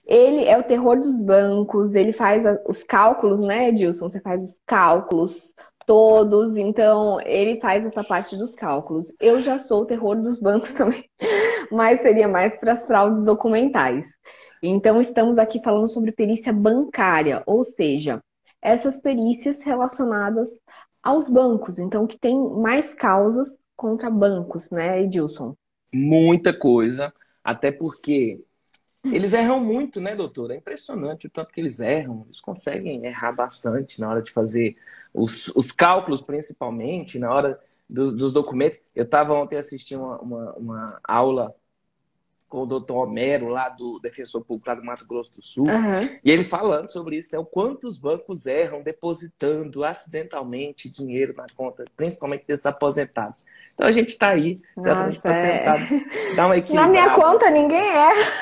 Ele é o terror dos bancos, ele faz os cálculos, né, Edilson? Você faz os cálculos todos, então ele faz essa parte dos cálculos. Eu já sou o terror dos bancos também, mas seria mais para as fraudes documentais. Então, estamos aqui falando sobre perícia bancária, ou seja, essas perícias relacionadas aos bancos, então que tem mais causas contra bancos, né, Edilson? Muita coisa, até porque eles erram muito, né, doutor? É impressionante o tanto que eles erram. Eles conseguem errar bastante na hora de fazer os cálculos, principalmente, na hora dos documentos. Eu estava ontem assistindo uma aula com o doutor Homero, lá do Defensor Público lá do Mato Grosso do Sul, Aham. e ele falando sobre isso, né? O quanto os bancos erram depositando acidentalmente dinheiro na conta, principalmente desses aposentados. Então a gente está aí exatamente Nossa, para é. tentar dar uma Na minha equilibrada conta nessa ninguém situação. erra.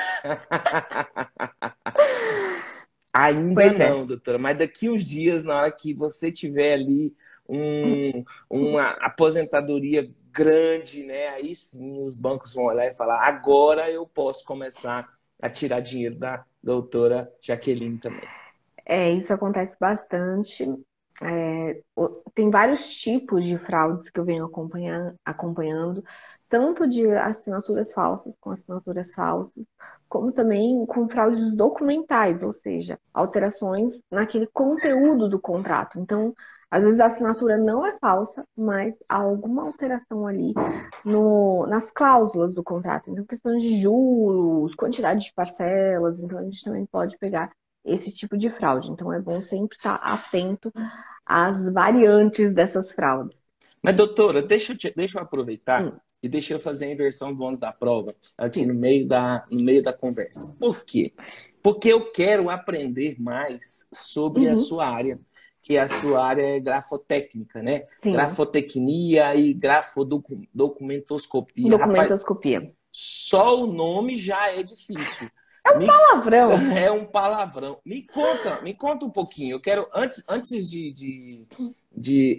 Ainda Pois é. não, doutora, mas daqui uns dias, na hora que você tiver ali uma aposentadoria grande, né? Aí sim os bancos vão olhar e falar: agora eu posso começar a tirar dinheiro da doutora Jaqueline também. É, isso acontece bastante. Tem vários tipos de fraudes que eu venho acompanhando, tanto de assinaturas falsas com assinaturas falsas, como também com fraudes documentais, ou seja, alterações naquele conteúdo do contrato. Então, às vezes a assinatura não é falsa, mas há alguma alteração ali nas cláusulas do contrato. Então, questões de juros, quantidade de parcelas, então a gente também pode pegar esse tipo de fraude. Então é bom sempre estar atento às variantes dessas fraudes. Mas, doutora, deixa eu aproveitar Hum, e deixa eu fazer a inversão do ônus da prova aqui sim. no meio da conversa. Por quê? Porque eu quero aprender mais sobre a Uhum, sua área, que a sua área é grafotécnica, né? sim. Grafotecnia e grafodocumentoscopia. Rapaz, Documentoscopia. só o nome já é difícil. É um Me palavrão. É um palavrão. Me conta um pouquinho. Eu quero, antes de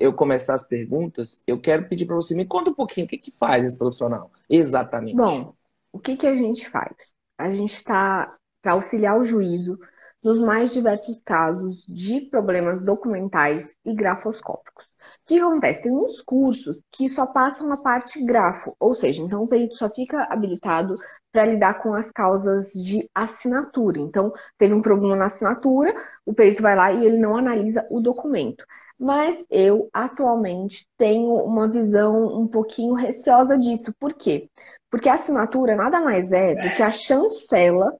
eu começar as perguntas, eu quero pedir para você, me conta um pouquinho o que que faz esse profissional, exatamente. Bom, o que que a gente faz? A gente está para auxiliar o juízo nos mais diversos casos de problemas documentais e grafoscópicos. O que acontece? Tem muitos cursos que só passam a parte grafo, ou seja, então o perito só fica habilitado para lidar com as causas de assinatura. Então, teve um problema na assinatura, o perito vai lá e ele não analisa o documento. Mas eu, atualmente, tenho uma visão um pouquinho receosa disso. Por quê? Porque a assinatura nada mais é do que a chancela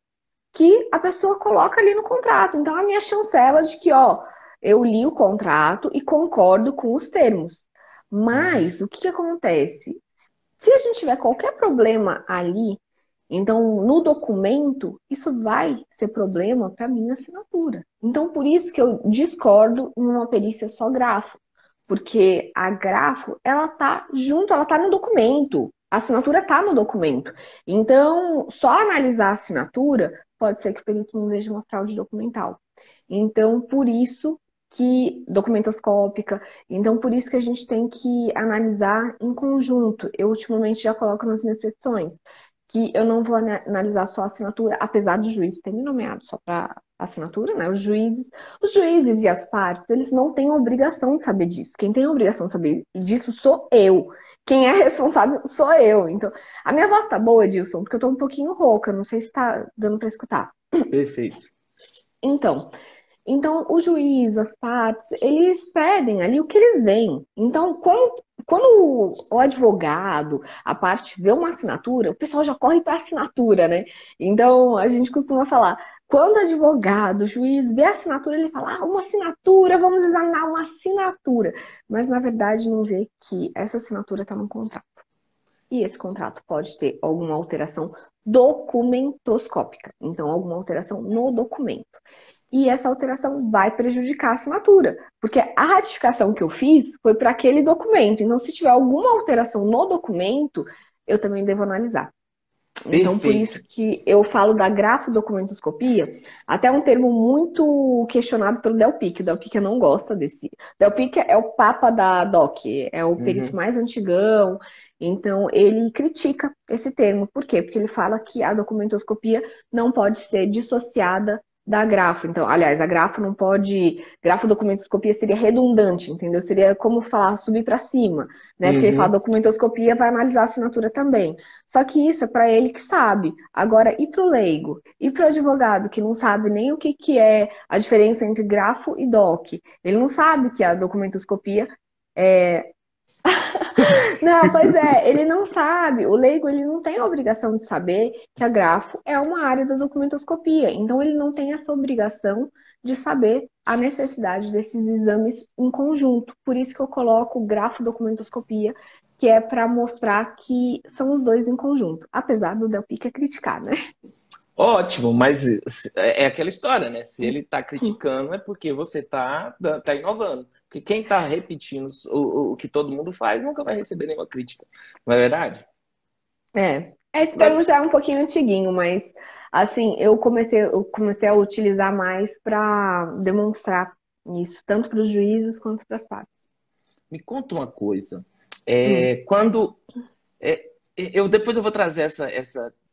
que a pessoa coloca ali no contrato. Então, a minha chancela de que, ó, eu li o contrato e concordo com os termos. Mas o que acontece? Se a gente tiver qualquer problema ali, então no documento, isso vai ser problema para minha assinatura. Então, por isso que eu discordo em uma perícia só grafo. Porque a grafo, ela tá junto, ela tá no documento. A assinatura tá no documento. Então, só analisar a assinatura pode ser que o perito não veja uma fraude documental. Então, por isso que documentoscópica, então por isso que a gente tem que analisar em conjunto. Eu ultimamente já coloco nas minhas petições que eu não vou analisar só a assinatura, apesar do juiz ter me nomeado só para assinatura, né? Os juízes e as partes, eles não têm obrigação de saber disso. Quem tem a obrigação de saber disso sou eu. Quem é responsável sou eu. Então, a minha voz tá boa, Edilson, porque eu tô um pouquinho rouca, não sei se tá dando para escutar. Perfeito. Então, o juiz, as partes, eles pedem ali o que eles veem. Então, quando o advogado, a parte vê uma assinatura, o pessoal já corre para a assinatura, né? Então, a gente costuma falar, quando o advogado, o juiz vê a assinatura, ele fala, ah, uma assinatura, vamos examinar uma assinatura. Mas, na verdade, não vê que essa assinatura está no contrato. E esse contrato pode ter alguma alteração documentoscópica. Então, alguma alteração no documento. E essa alteração vai prejudicar a assinatura, porque a ratificação que eu fiz foi para aquele documento. Então, se tiver alguma alteração no documento, eu também devo analisar. Então, por Perfeito. isso que eu falo da grafodocumentoscopia, até um termo muito questionado pelo Del Pique. O Del Pique não gosta desse. Del Pique é o papa da DOC, é o perito Uhum. mais antigão, então ele critica esse termo. Por quê? Porque ele fala que a documentoscopia não pode ser dissociada da grafo. Então, aliás, a grafo não pode. Grafodocumentoscopia seria redundante, entendeu? Seria como falar subir para cima, né? Porque ele fala Uhum. documentoscopia vai analisar a assinatura também. Só que isso é para ele que sabe. Agora, e para o leigo? E para o advogado que não sabe nem o que, que é a diferença entre grafo e doc? Ele não sabe que a documentoscopia é. Não, pois é, ele não sabe. O leigo ele não tem a obrigação de saber que a grafo é uma área da documentoscopia. Então, ele não tem essa obrigação de saber a necessidade desses exames em conjunto. Por isso que eu coloco grafo documentoscopia, que é para mostrar que são os dois em conjunto. Apesar do Del Pique criticar, né? Ótimo, mas é aquela história, né? Se ele está criticando, é porque você tá inovando. Porque quem está repetindo o que todo mundo faz nunca vai receber nenhuma crítica. Não é verdade? Esse termo Mas já é um pouquinho antiguinho, mas assim, eu comecei a utilizar mais para demonstrar isso, tanto para os juízes quanto para as partes. me conta uma coisa. Hum, Quando É, depois eu vou trazer essa.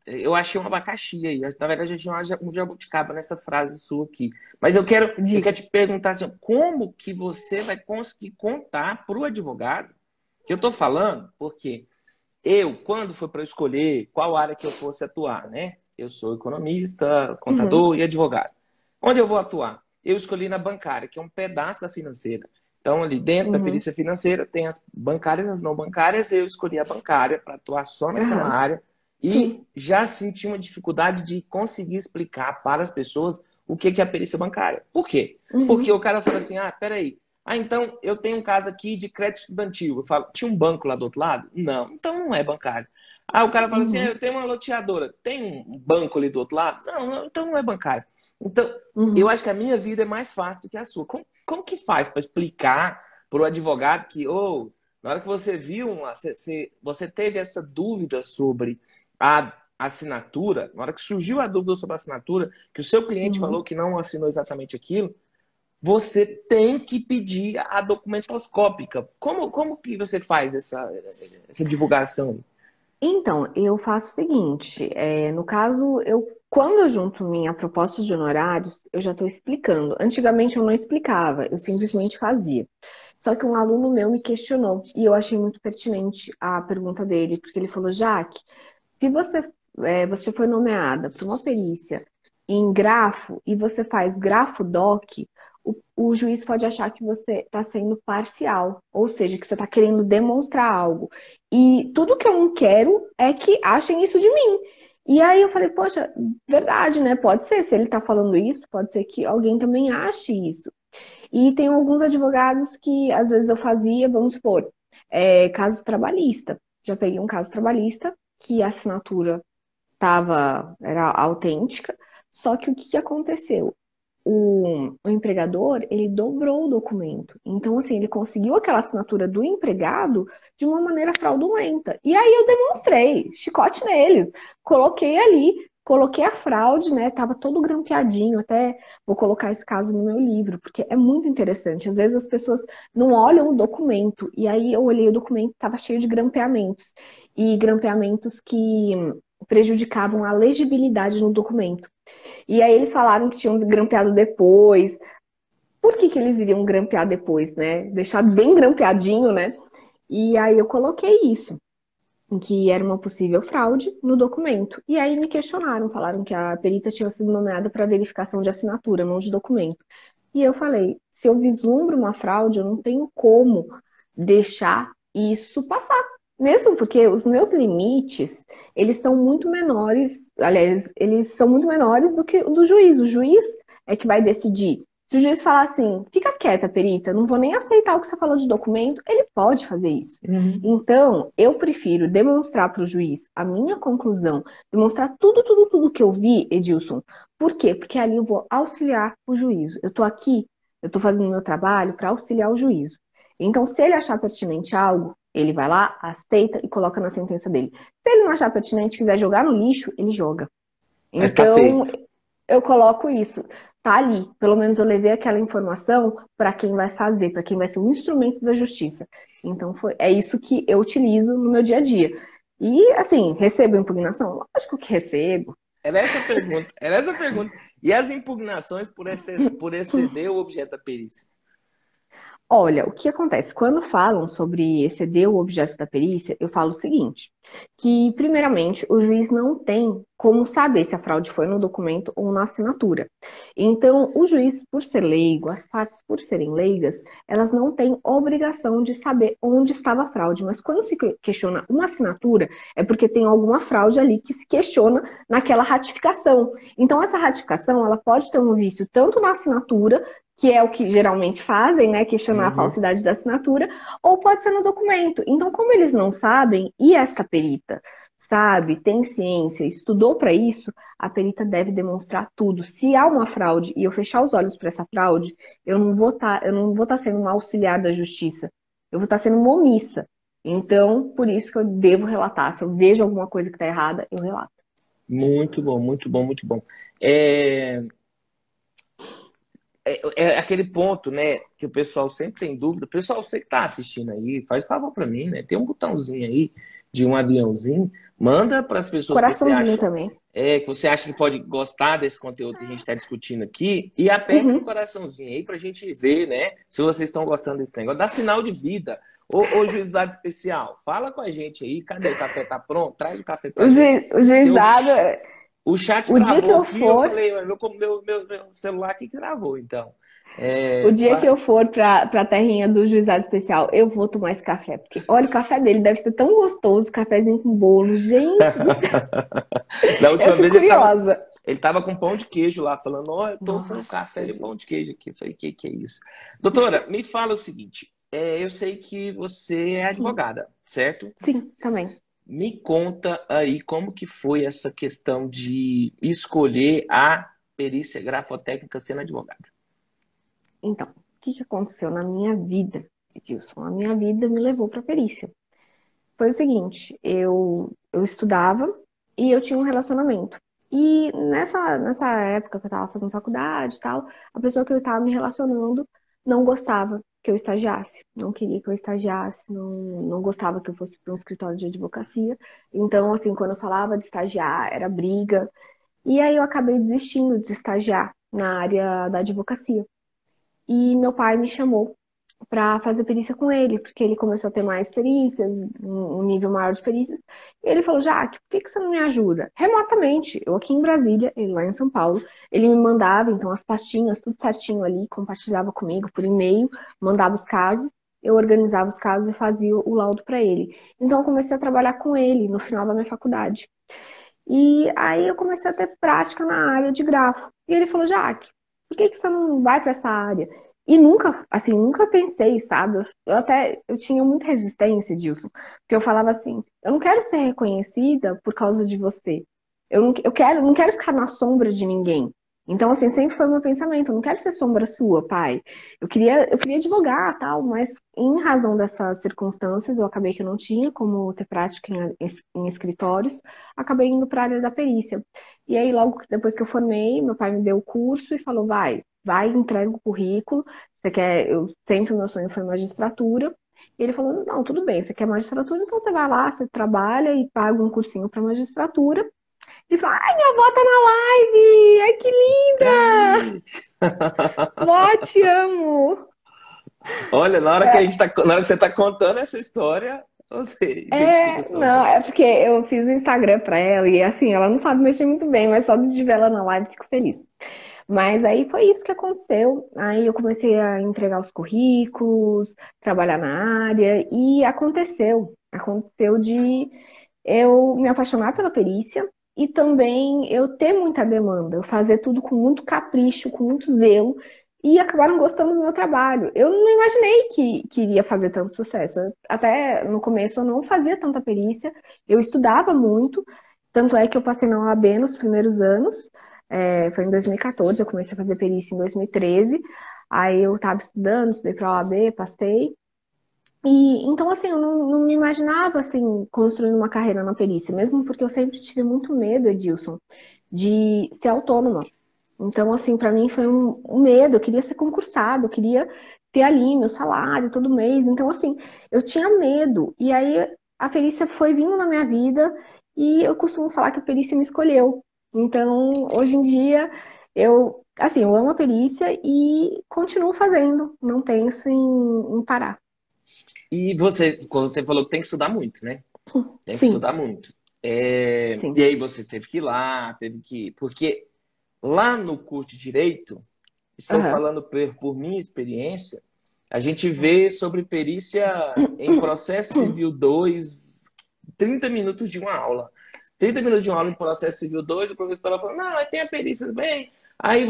Eu achei um abacaxi aí. Na verdade, eu achei um jabuticaba nessa frase sua aqui. Mas eu quero diga. te perguntar assim, como que você vai conseguir contar para o advogado que eu estou falando? Porque quando foi para escolher qual área que eu fosse atuar, né? Eu sou economista, Uhum, contador e advogado. Onde eu vou atuar? Eu escolhi na bancária, que é um pedaço da financeira. Então, ali dentro da uhum, perícia financeira, tem as bancárias e as não bancárias. Eu escolhi a bancária para atuar só naquela aham, área e sim. já senti uma dificuldade de conseguir explicar para as pessoas o que é a perícia bancária. Por quê? Porque Uhum, o cara fala assim: ah, peraí. Ah, então eu tenho um caso aqui de crédito estudantil. Eu falo, tinha um banco lá do outro lado? Não, então não é bancário. Ah, o cara fala assim: ah, uhum, eu tenho uma loteadora. Tem um banco ali do outro lado? Não, então não é bancário. Então, eu uhum. acho que a minha vida é mais fácil do que a sua. Como que faz para explicar para o advogado que, na hora que você viu, você teve essa dúvida sobre a assinatura, na hora que surgiu a dúvida sobre a assinatura, que o seu cliente falou Uhum. que não assinou exatamente aquilo, você tem que pedir a documentoscópica. Como que você faz essa divulgação? Então, eu faço o seguinte, no caso, quando eu junto minha proposta de honorários, eu já estou explicando. Antigamente eu não explicava, eu simplesmente fazia. Só que um aluno meu me questionou e eu achei muito pertinente a pergunta dele, porque ele falou, Jaque, se você foi nomeada para uma perícia em grafo e você faz grafo doc, o juiz pode achar que você está sendo parcial, ou seja, que você está querendo demonstrar algo. E tudo que eu não quero é que achem isso de mim. E aí eu falei, poxa, verdade, né? Pode ser, se ele está falando isso, pode ser que alguém também ache isso. E tem alguns advogados que às vezes eu fazia, vamos supor, caso trabalhista. Já peguei um caso trabalhista que a assinatura era autêntica, só que o que aconteceu? O empregador, ele dobrou o documento. Então, assim, ele conseguiu aquela assinatura do empregado de uma maneira fraudulenta. E aí eu demonstrei, chicote neles. Coloquei ali, coloquei a fraude, né? Tava todo grampeadinho. Até vou colocar esse caso no meu livro, porque é muito interessante. Às vezes as pessoas não olham o documento. E aí eu olhei o documento, tava cheio de grampeamentos. E grampeamentos que prejudicavam a legibilidade no documento. E aí eles falaram que tinham grampeado depois. Por que que eles iriam grampear depois, né? Deixar bem grampeadinho, né? E aí eu coloquei isso, em que era uma possível fraude no documento. E aí me questionaram, falaram que a perita tinha sido nomeada para verificação de assinatura, não de documento. E eu falei, se eu vislumbro uma fraude, eu não tenho como deixar isso passar. Mesmo porque os meus limites, eles são muito menores, aliás, eles são muito menores do que o do juiz. O juiz é que vai decidir. Se o juiz falar assim, fica quieta, perita, não vou nem aceitar o que você falou de documento, ele pode fazer isso. Uhum. Então, eu prefiro demonstrar para o juiz a minha conclusão, demonstrar tudo, tudo, tudo que eu vi, Edilson. Por quê? Porque ali eu vou auxiliar o juízo. Eu estou aqui, eu estou fazendo meu trabalho para auxiliar o juízo. Então, se ele achar pertinente algo, Ele vai lá, aceita e coloca na sentença dele. Se ele não achar pertinente e quiser jogar no lixo, ele joga. Mas tá Então, feito. eu coloco isso. Tá ali. Pelo menos eu levei aquela informação para quem vai fazer, para quem vai ser um instrumento da justiça. Então, é isso que eu utilizo no meu dia a dia. E, assim, recebo impugnação? Lógico que recebo. Era essa a pergunta. Era essa a pergunta. E as impugnações por exceder o objeto da perícia? Olha, o que acontece? Quando falam sobre exceder o objeto da perícia, eu falo o seguinte, que primeiramente o juiz não tem como saber se a fraude foi no documento ou na assinatura. Então, o juiz, por ser leigo, as partes por serem leigas, elas não têm obrigação de saber onde estava a fraude, mas quando se questiona uma assinatura, é porque tem alguma fraude ali que se questiona naquela ratificação. Então, essa ratificação, ela pode ter um vício tanto na assinatura, que é o que geralmente fazem, né, questionar a Uhum. falsidade da assinatura, ou pode ser no documento. Então, como eles não sabem, e esta perita sabe, tem ciência, estudou para isso, a perita deve demonstrar tudo. Se há uma fraude e eu fechar os olhos para essa fraude, eu não vou estar sendo uma auxiliar da justiça, eu vou estar sendo uma omissa. Então, por isso que eu devo relatar. Se eu vejo alguma coisa que está errada, eu relato. Muito bom, muito bom, muito bom. É, é aquele ponto, né, que o pessoal sempre tem dúvida. O pessoal, você que está assistindo aí, faz favor para mim, né? Tem um botãozinho aí de um aviãozinho, manda para as pessoas Coraçãozinho também. que você acha que pode gostar desse conteúdo que a gente está discutindo aqui e aperta no Uhum. coraçãozinho aí para a gente ver, né, se vocês estão gostando desse negócio. Dá sinal de vida. Ô juizado especial, fala com a gente aí. Cadê o café? Tá pronto? Traz o café pra gente. O Que eu juizado, o chat o dia que travou eu aqui, eu for, falei, meu celular aqui que travou, então. o É, dia que eu for pra terrinha do juizado especial, eu vou tomar esse café. Porque, olha, o café dele deve ser tão gostoso, cafezinho com bolo. Gente do céu, Da eu última fico vez curiosa. ele tava com pão de queijo lá, falando, ó, eu tô com café Nossa, e pão de gente. queijo aqui. Eu falei, que é isso? Doutora, me fala o seguinte, eu sei que você é advogada, certo? Sim, também. Me conta aí como que foi essa questão de escolher a perícia grafotécnica sendo advogada. Então, o que que aconteceu na minha vida, Edilson? A minha vida me levou pra perícia. Foi o seguinte, eu estudava e eu tinha um relacionamento. E nessa época que eu estava fazendo faculdade e tal, a pessoa que eu estava me relacionando não gostava que eu estagiasse, não queria que eu estagiasse, não gostava que eu fosse para um escritório de advocacia. Então, assim, quando eu falava de estagiar, era briga. E aí eu acabei desistindo de estagiar na área da advocacia. E meu pai me chamou para fazer perícia com ele, porque ele começou a ter mais perícias, um nível maior de perícias. E ele falou: Jaque, por que que você não me ajuda? Remotamente, eu aqui em Brasília, ele lá em São Paulo, ele me mandava então as pastinhas, tudo certinho ali, compartilhava comigo por e-mail, mandava os casos, eu organizava os casos e fazia o laudo para ele. Então eu comecei a trabalhar com ele no final da minha faculdade. E aí eu comecei a ter prática na área de grafo. E ele falou: Jaque, por que que você não vai para essa área? E nunca, assim, nunca pensei, sabe? Eu tinha muita resistência disso, porque eu falava assim, eu não quero ser reconhecida por causa de você. Não quero ficar na sombra de ninguém. Então, assim, sempre foi o meu pensamento, eu não quero ser sombra sua, pai. Eu queria advogar, tal, mas em razão dessas circunstâncias, eu acabei que eu não tinha como ter prática em escritórios, acabei indo para a área da perícia. E aí, logo depois que eu formei, meu pai me deu o curso e falou, vai, entrega o currículo. Você quer? Sempre o meu sonho foi magistratura. E ele falou: não, tudo bem, você quer magistratura, então você vai lá, você trabalha e paga um cursinho para magistratura. E falou: ai, minha avó tá na live! Ai, que linda! Ai. Vó, te amo! Olha, É, na hora que você está contando essa história, você identifica sua não, avó. é porque eu fiz o Instagram pra ela e assim, ela não sabe mexer muito bem, mas só de ver ela na live fico feliz. Mas aí foi isso que aconteceu. Aí eu comecei a entregar os currículos, trabalhar na área e aconteceu. Aconteceu de eu me apaixonar pela perícia e também eu ter muita demanda, eu fazer tudo com muito capricho, com muito zelo e acabaram gostando do meu trabalho. Eu não imaginei que iria fazer tanto sucesso. Até no começo eu não fazia tanta perícia, eu estudava muito, tanto é que eu passei na OAB nos primeiros anos. Foi em 2014, eu comecei a fazer perícia em 2013. Aí eu estava estudando, estudei para a OAB, passei. E então, assim, eu não me imaginava assim construindo uma carreira na perícia, mesmo porque eu sempre tive muito medo, Edilson, de ser autônoma. Então, assim, para mim foi um medo. Eu queria ser concursado, eu queria ter ali meu salário todo mês. Então, assim, eu tinha medo. E aí a perícia foi vindo na minha vida e eu costumo falar que a perícia me escolheu. Então, hoje em dia, assim, eu amo a perícia e continuo fazendo. Não penso em parar. E você falou que tem que estudar muito, né? Tem que Sim, estudar muito. E sim. aí você teve que ir lá, teve que. Porque lá no curso de Direito, estou Aham. falando por minha experiência, a gente vê sobre perícia em processo civil 2 30 minutos de uma aula. 30 minutos de uma aula em processo civil 2 o professor lá falando, não, aí tem a perícia bem. Aí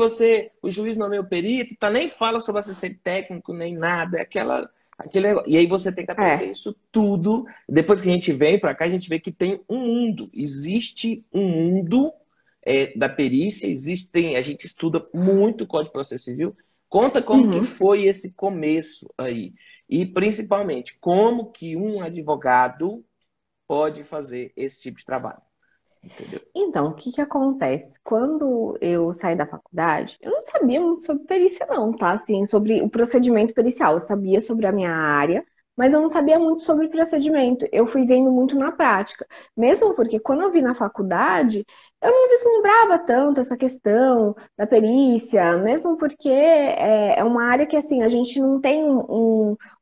o juiz nomeia o perito, tá, nem fala sobre assistente técnico, nem nada, é aquele negócio. E aí você tem que aprender É. isso tudo. Depois que a gente vem para cá, a gente vê que tem um mundo. Existe um mundo da perícia, a gente estuda muito o Código de Processo Civil. Conta como que Uhum. foi esse começo aí. E principalmente, como que um advogado pode fazer esse tipo de trabalho, entendeu? Então, o que que acontece? Quando eu saí da faculdade, eu não sabia muito sobre perícia, não, tá? Assim, sobre o procedimento pericial. Eu sabia sobre a minha área, mas eu não sabia muito sobre procedimento. Eu fui vendo muito na prática. Mesmo porque quando eu vi na faculdade, eu não vislumbrava tanto essa questão da perícia, mesmo porque é uma área que, assim, a gente não tem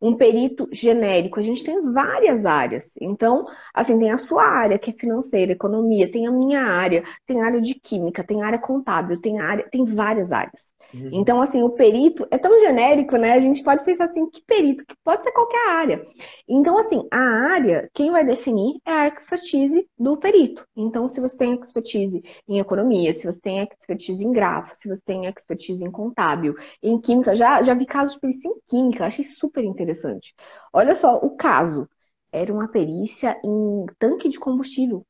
um perito genérico, a gente tem várias áreas. Então, assim, tem a sua área, que é financeira, economia, tem a minha área, tem a área de química, tem a área contábil, tem várias áreas. Uhum. Então, assim, o perito é tão genérico, né? A gente pode pensar assim, que perito, que pode ser qualquer área. Então, assim, a área, quem vai definir é a expertise do perito. Então, se você tem expertise em economia, se você tem expertise em grafo, se você tem expertise em contábil, em química, já vi casos de perícia em química, achei super interessante. Olha só, o caso era uma perícia em tanque de combustível.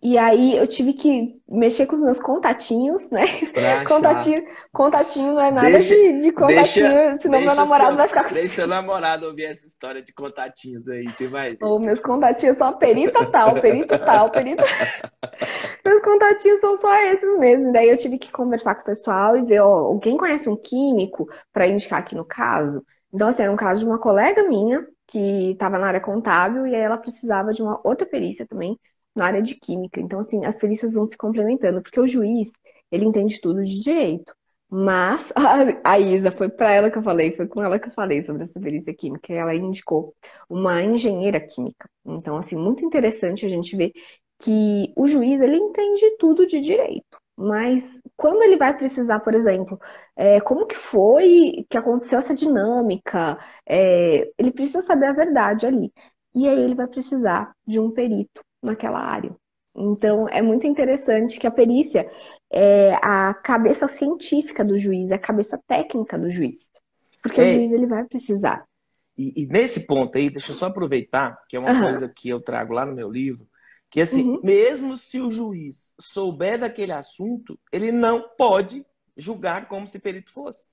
E aí eu tive que mexer com os meus contatinhos, né? Pra achar. Contatinho não é nada Deixa, de deixa, contatinho, senão meu deixa namorado seu, vai ficar com deixa seu ciúme. namorado ouvir essa história de contatinhos aí, você vai ver. Ou meus contatinhos são perita tal, perito tal, perito. Meus contatinhos são só esses mesmo. Daí eu tive que conversar com o pessoal e ver, ó, alguém conhece um químico para indicar aqui no caso? Então, assim, era um caso de uma colega minha que estava na área contábil e aí ela precisava de uma outra perícia também na área de química. Então, assim, as perícias vão se complementando, porque o juiz, ele entende tudo de direito. Mas a Isa, foi para ela que eu falei, foi com ela que eu falei sobre essa perícia química, e ela indicou uma engenheira química. Então, assim, muito interessante a gente ver que o juiz ele entende tudo de direito, mas quando ele vai precisar, por exemplo, como que foi que aconteceu essa dinâmica, ele precisa saber a verdade ali. E aí ele vai precisar de um perito naquela área. Então é muito interessante que a perícia é a cabeça científica do juiz, é a cabeça técnica do juiz. Porque o juiz É, ele vai precisar. e nesse ponto aí, deixa eu só aproveitar, que é uma Aham. coisa que eu trago lá no meu livro, que assim, Uhum. mesmo se o juiz souber daquele assunto, ele não pode julgar como se perito fosse.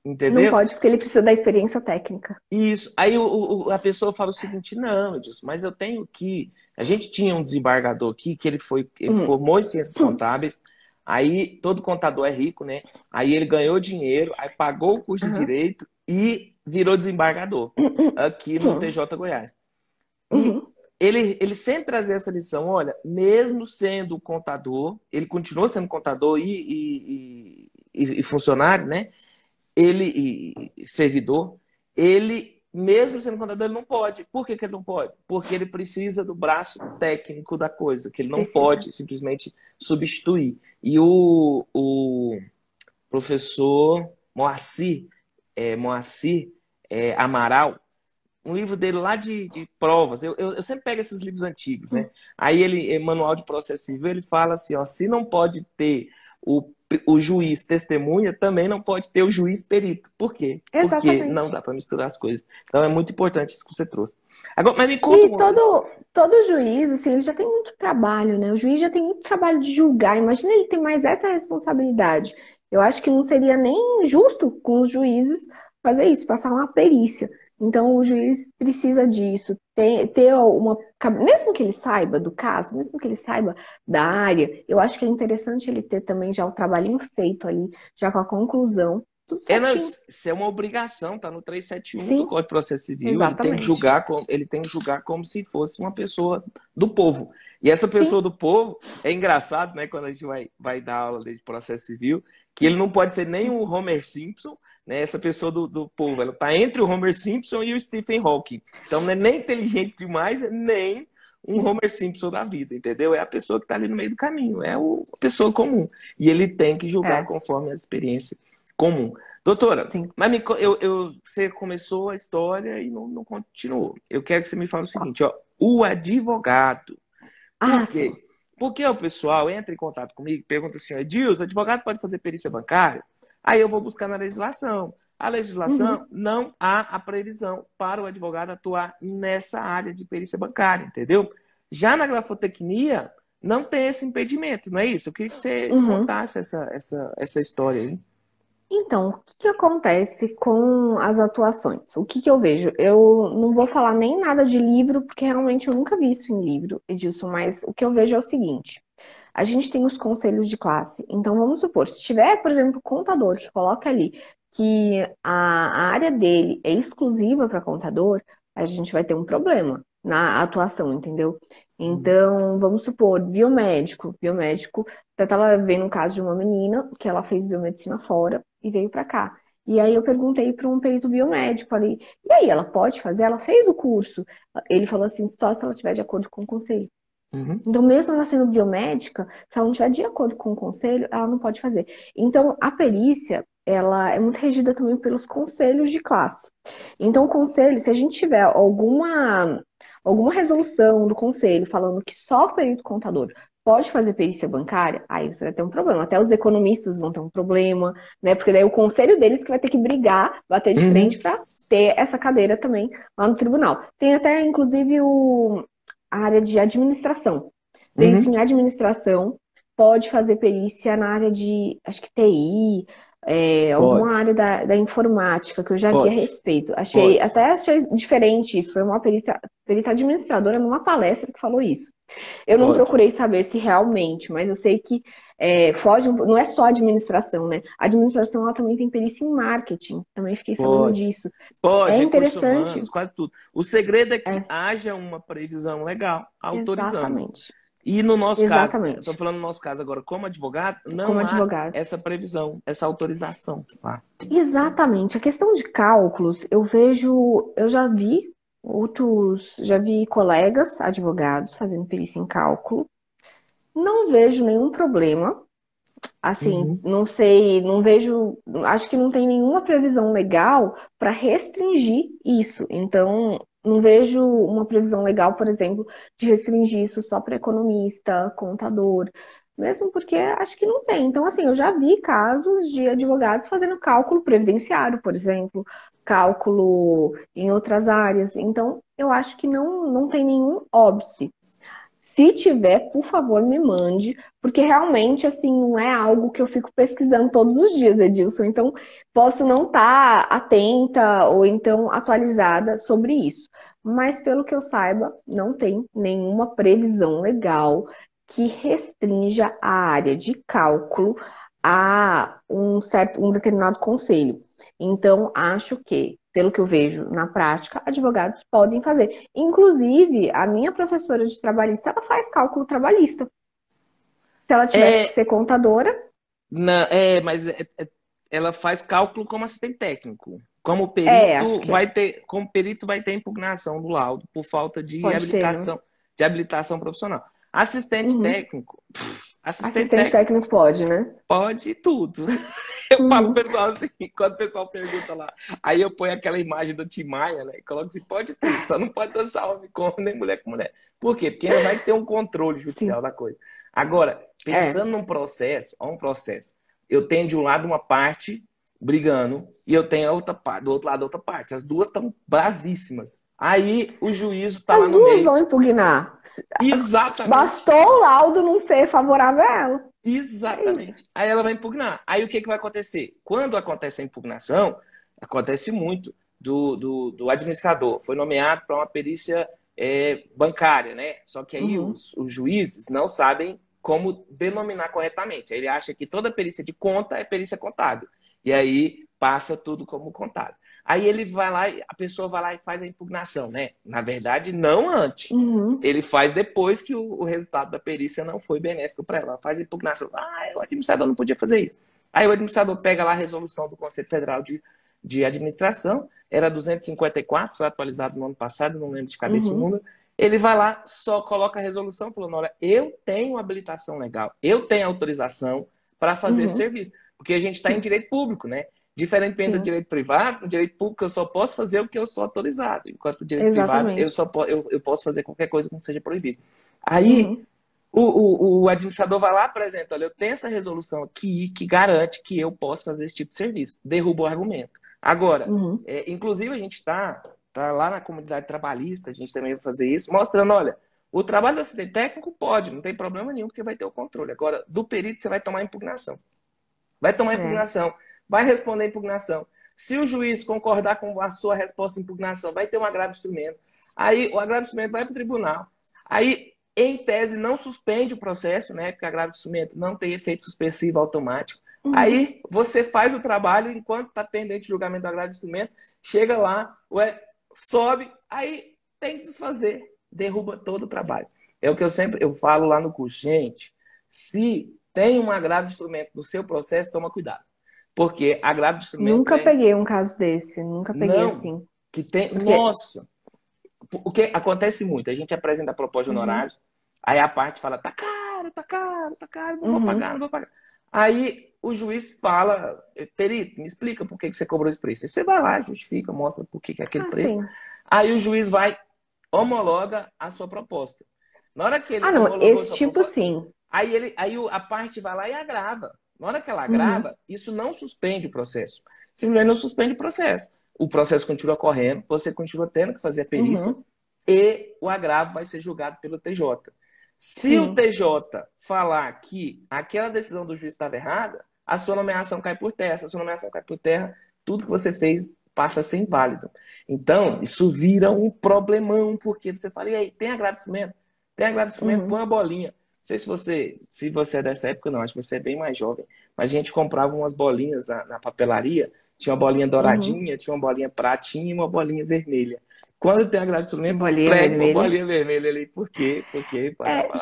Não Entendeu? pode, porque ele precisa da experiência técnica. Isso. Aí a pessoa fala o seguinte, não, Edilson, mas eu tenho que. A gente tinha um desembargador aqui que ele Uhum. formou em ciências contábeis. Aí todo contador é rico, né? Aí ele ganhou dinheiro, aí pagou o curso de Aham. direito e virou desembargador aqui no TJ Goiás. E Uhum. ele sempre trazia essa lição, olha, mesmo sendo contador, ele continuou sendo contador e funcionário, né? E servidor, ele, mesmo sendo contador, ele não pode. Por que, que ele não pode? Porque ele precisa do braço técnico da coisa, que ele não Precisa. pode simplesmente substituir. E o professor Moacir Amaral, um livro dele lá de provas. Eu sempre pego esses livros antigos, né? Aí Manual de Processo Civil, ele fala assim, ó, se não pode ter o, o juiz testemunha, também não pode ter o juiz perito. Por quê? Porque não Exatamente. dá para misturar as coisas. Então é muito importante isso que você trouxe. Agora, mas me conta E uma coisa. todo juiz, assim, ele já tem muito trabalho, né? O juiz já tem muito trabalho de julgar. Imagina ele ter mais essa responsabilidade. Eu acho que não seria nem justo com os juízes fazer isso, passar uma perícia. Então, o juiz precisa disso, ter uma. Mesmo que ele saiba do caso, mesmo que ele saiba da área, eu acho que é interessante ele ter também já o trabalhinho feito ali, já com a conclusão, tudo certinho. Isso é uma obrigação, tá no 371 do Sim, Código de Processo Civil. exatamente. Ele tem que julgar como se fosse uma pessoa do povo. E essa Sim, pessoa do povo é engraçado, né, quando a gente vai dar aula de processo civil, que ele não pode ser nem o Homer Simpson, né, essa pessoa do povo. Ela tá entre o Homer Simpson e o Stephen Hawking. Então não é nem inteligente demais, nem um Homer Simpson da vida, entendeu? É a pessoa que está ali no meio do caminho, é a pessoa comum. E ele tem que julgar é, conforme a experiência comum. Doutora, sim. mas você começou a história e não continuou. Eu quero que você me fale o seguinte, ó, o advogado. Ah, Por sim. quê? Porque o pessoal entra em contato comigo e pergunta assim, Edilson, o advogado pode fazer perícia bancária? Aí eu vou buscar na legislação. A legislação Uhum, não há a previsão para o advogado atuar nessa área de perícia bancária, entendeu? Já na grafotecnia, não tem esse impedimento, não é isso? Eu queria que você uhum. contasse essa história aí. Então, o que que acontece com as atuações? O que que eu vejo? Eu não vou falar nem nada de livro, porque realmente eu nunca vi isso em livro, Edilson, mas o que eu vejo é o seguinte: a gente tem os conselhos de classe. Então, vamos supor, se tiver, por exemplo, contador que coloca ali que a área dele é exclusiva para contador, a gente vai ter um problema na atuação, entendeu? Então, vamos supor, biomédico. Biomédico, eu estava vendo um caso de uma menina que ela fez biomedicina fora e veio para cá. E aí eu perguntei para um perito biomédico ali, e aí, ela pode fazer? Ela fez o curso. Ele falou assim, só se ela estiver de acordo com o conselho. Uhum. Então, mesmo ela sendo biomédica, se ela não estiver de acordo com o conselho, ela não pode fazer. Então, a perícia, ela é muito regida também pelos conselhos de classe. Então, o conselho, se a gente tiver alguma resolução do conselho falando que só o perito contador pode fazer perícia bancária, aí você vai ter um problema. Até os economistas vão ter um problema, né? Porque daí o conselho deles que vai ter que brigar, bater de Uhum. frente para ter essa cadeira também lá no tribunal. Tem até, inclusive, a área de administração. Perito Uhum. em administração pode fazer perícia na área de, acho que TI, alguma Pode, área da informática que eu já vi a pode, respeito. pode, Até achei diferente isso. Foi uma perita administradora numa palestra que falou isso. Eu não pode. procurei saber se realmente, mas eu sei que foge, não é só administração, né? A administração ela também tem perícia em marketing. Também fiquei sabendo Pode. disso. É Pode, recursos interessante. humanos, quase tudo. O segredo é que É, haja uma previsão legal autorizando. exatamente. E no nosso caso, eu estou Exatamente. falando no nosso caso agora, como advogado, Como não há advogado. essa previsão, essa autorização. Tá? Exatamente. A questão de cálculos, eu vejo, eu já vi colegas advogados fazendo perícia em cálculo. Não vejo nenhum problema. Assim, Uhum. não sei, não vejo, acho que não tem nenhuma previsão legal para restringir isso. Então, não vejo uma previsão legal, por exemplo, de restringir isso só para economista, contador, mesmo porque acho que não tem. Então, assim, eu já vi casos de advogados fazendo cálculo previdenciário, por exemplo, cálculo em outras áreas. Então, eu acho que não tem nenhum óbice. Se tiver, por favor, me mande, porque realmente, assim, não é algo que eu fico pesquisando todos os dias, Edilson. Então, posso não estar atenta ou então atualizada sobre isso. Mas, pelo que eu saiba, não tem nenhuma previsão legal que restrinja a área de cálculo a um determinado conselho. Então, acho que, pelo que eu vejo na prática, advogados podem fazer. Inclusive, a minha professora de trabalhista, ela faz cálculo trabalhista. Se ela tivesse que É, ser contadora, mas ela faz cálculo como assistente técnico. acho que é. Como perito vai ter impugnação do laudo por falta Pode ter, né? de habilitação profissional. Assistente Uhum. técnico, assistente Assistente técnico técnico pode, né? pode tudo. Eu falo pro Uhum. pessoal assim, quando o pessoal pergunta lá, aí eu ponho aquela imagem do Tim Maia, né? E coloco assim, pode tudo, só não pode dançar homem com homem, nem mulher com mulher. Por quê? Porque ainda vai ter um controle Sim. judicial da coisa. Agora, pensando É. num processo, ó, um processo, eu tenho de um lado uma parte brigando e eu tenho a outra parte, do outro lado outra parte. As duas estão bravíssimas. Aí o juízo tá lá As no duas meio. vão impugnar. Exatamente. Bastou o laudo não ser favorável a ela. É isso. Exatamente. Aí ela vai impugnar. Aí o que vai acontecer? Quando acontece a impugnação, acontece muito do administrador, foi nomeado para uma perícia bancária, né? Só que aí Uhum. os juízes não sabem como denominar corretamente. Ele acha que toda perícia de conta é perícia contábil. E aí passa tudo como contábil. Aí ele vai lá, a pessoa vai lá e faz a impugnação, né? Na verdade, não antes. Uhum. Ele faz depois que o resultado da perícia não foi benéfico para ela. Faz a impugnação. Ah, o administrador não podia fazer isso. Aí o administrador pega lá a resolução do Conselho Federal de Administração, era 254, foi atualizado no ano passado, não lembro de cabeça o Uhum. número. Ele vai lá, só coloca a resolução, falando: olha, eu tenho habilitação legal, eu tenho autorização para fazer esse Uhum. serviço. Porque a gente está em direito público, né? Diferentemente do Sim, direito privado, no direito público eu só posso fazer o que eu sou autorizado. Enquanto no direito privado exatamente. eu posso fazer qualquer coisa que não seja proibido. Aí Uhum. o administrador vai lá e apresenta: olha, eu tenho essa resolução aqui que garante que eu posso fazer esse tipo de serviço. Derruba o argumento. Agora, Uhum. inclusive a gente tá lá na comunidade trabalhista, a gente também vai fazer isso, mostrando: olha, o trabalho do assistente técnico pode, não tem problema nenhum, porque vai ter o controle. Agora, do perito você vai tomar impugnação. Vai tomar É. impugnação, vai responder a impugnação. Se o juiz concordar com a sua resposta à impugnação, vai ter um agravo de instrumento. Aí o agravo de instrumento vai para o tribunal. Aí, em tese, não suspende o processo, né? Porque agravo de instrumento não tem efeito suspensivo automático. Uhum. Aí você faz o trabalho enquanto está pendente o julgamento do agravo de instrumento, chega lá, sobe, aí tem que desfazer, derruba todo o trabalho. É o que eu falo lá no curso, gente. Se tem um agravo de instrumento no seu processo, toma cuidado. Porque agravo de instrumento Nunca peguei um caso desse, nunca peguei não, assim. que tem. Porque. Nossa! O que acontece muito? A gente apresenta a proposta de Uhum. honorários, aí a parte fala: tá caro, tá caro, tá caro, não vou Uhum. pagar, não vou pagar. Aí o juiz fala: perito, me explica por que você cobrou esse preço. Aí você vai lá, justifica, mostra por que é aquele Ah, preço. sim. Aí o juiz vai, homologa a sua proposta. Na hora que ele Ah, não, homologou a esse sua tipo proposta, sim. aí a parte vai lá e agrava. Na hora que ela Uhum. agrava, isso não suspende o processo. Simplesmente não suspende o processo. O processo continua correndo, você continua tendo que fazer a perícia Uhum. e o agravo vai ser julgado pelo TJ. Se o Sim. TJ falar que aquela decisão do juiz estava errada, a sua nomeação cai por terra. Se a sua nomeação cai por terra, tudo que você fez passa a ser inválido. Então, isso vira um problemão, porque você fala: e aí, tem agravo de instrumento? Tem agravo de instrumento? Põe Uhum. uma bolinha. Não sei se você é dessa época, não, acho que você é bem mais jovem, mas a gente comprava umas bolinhas na papelaria, tinha uma bolinha Uhum. douradinha, tinha uma bolinha pratinha e uma bolinha vermelha. Quando tem agravo de instrumento, Bolinha prega uma vermelha. bolinha vermelha ali. Por quê? Porque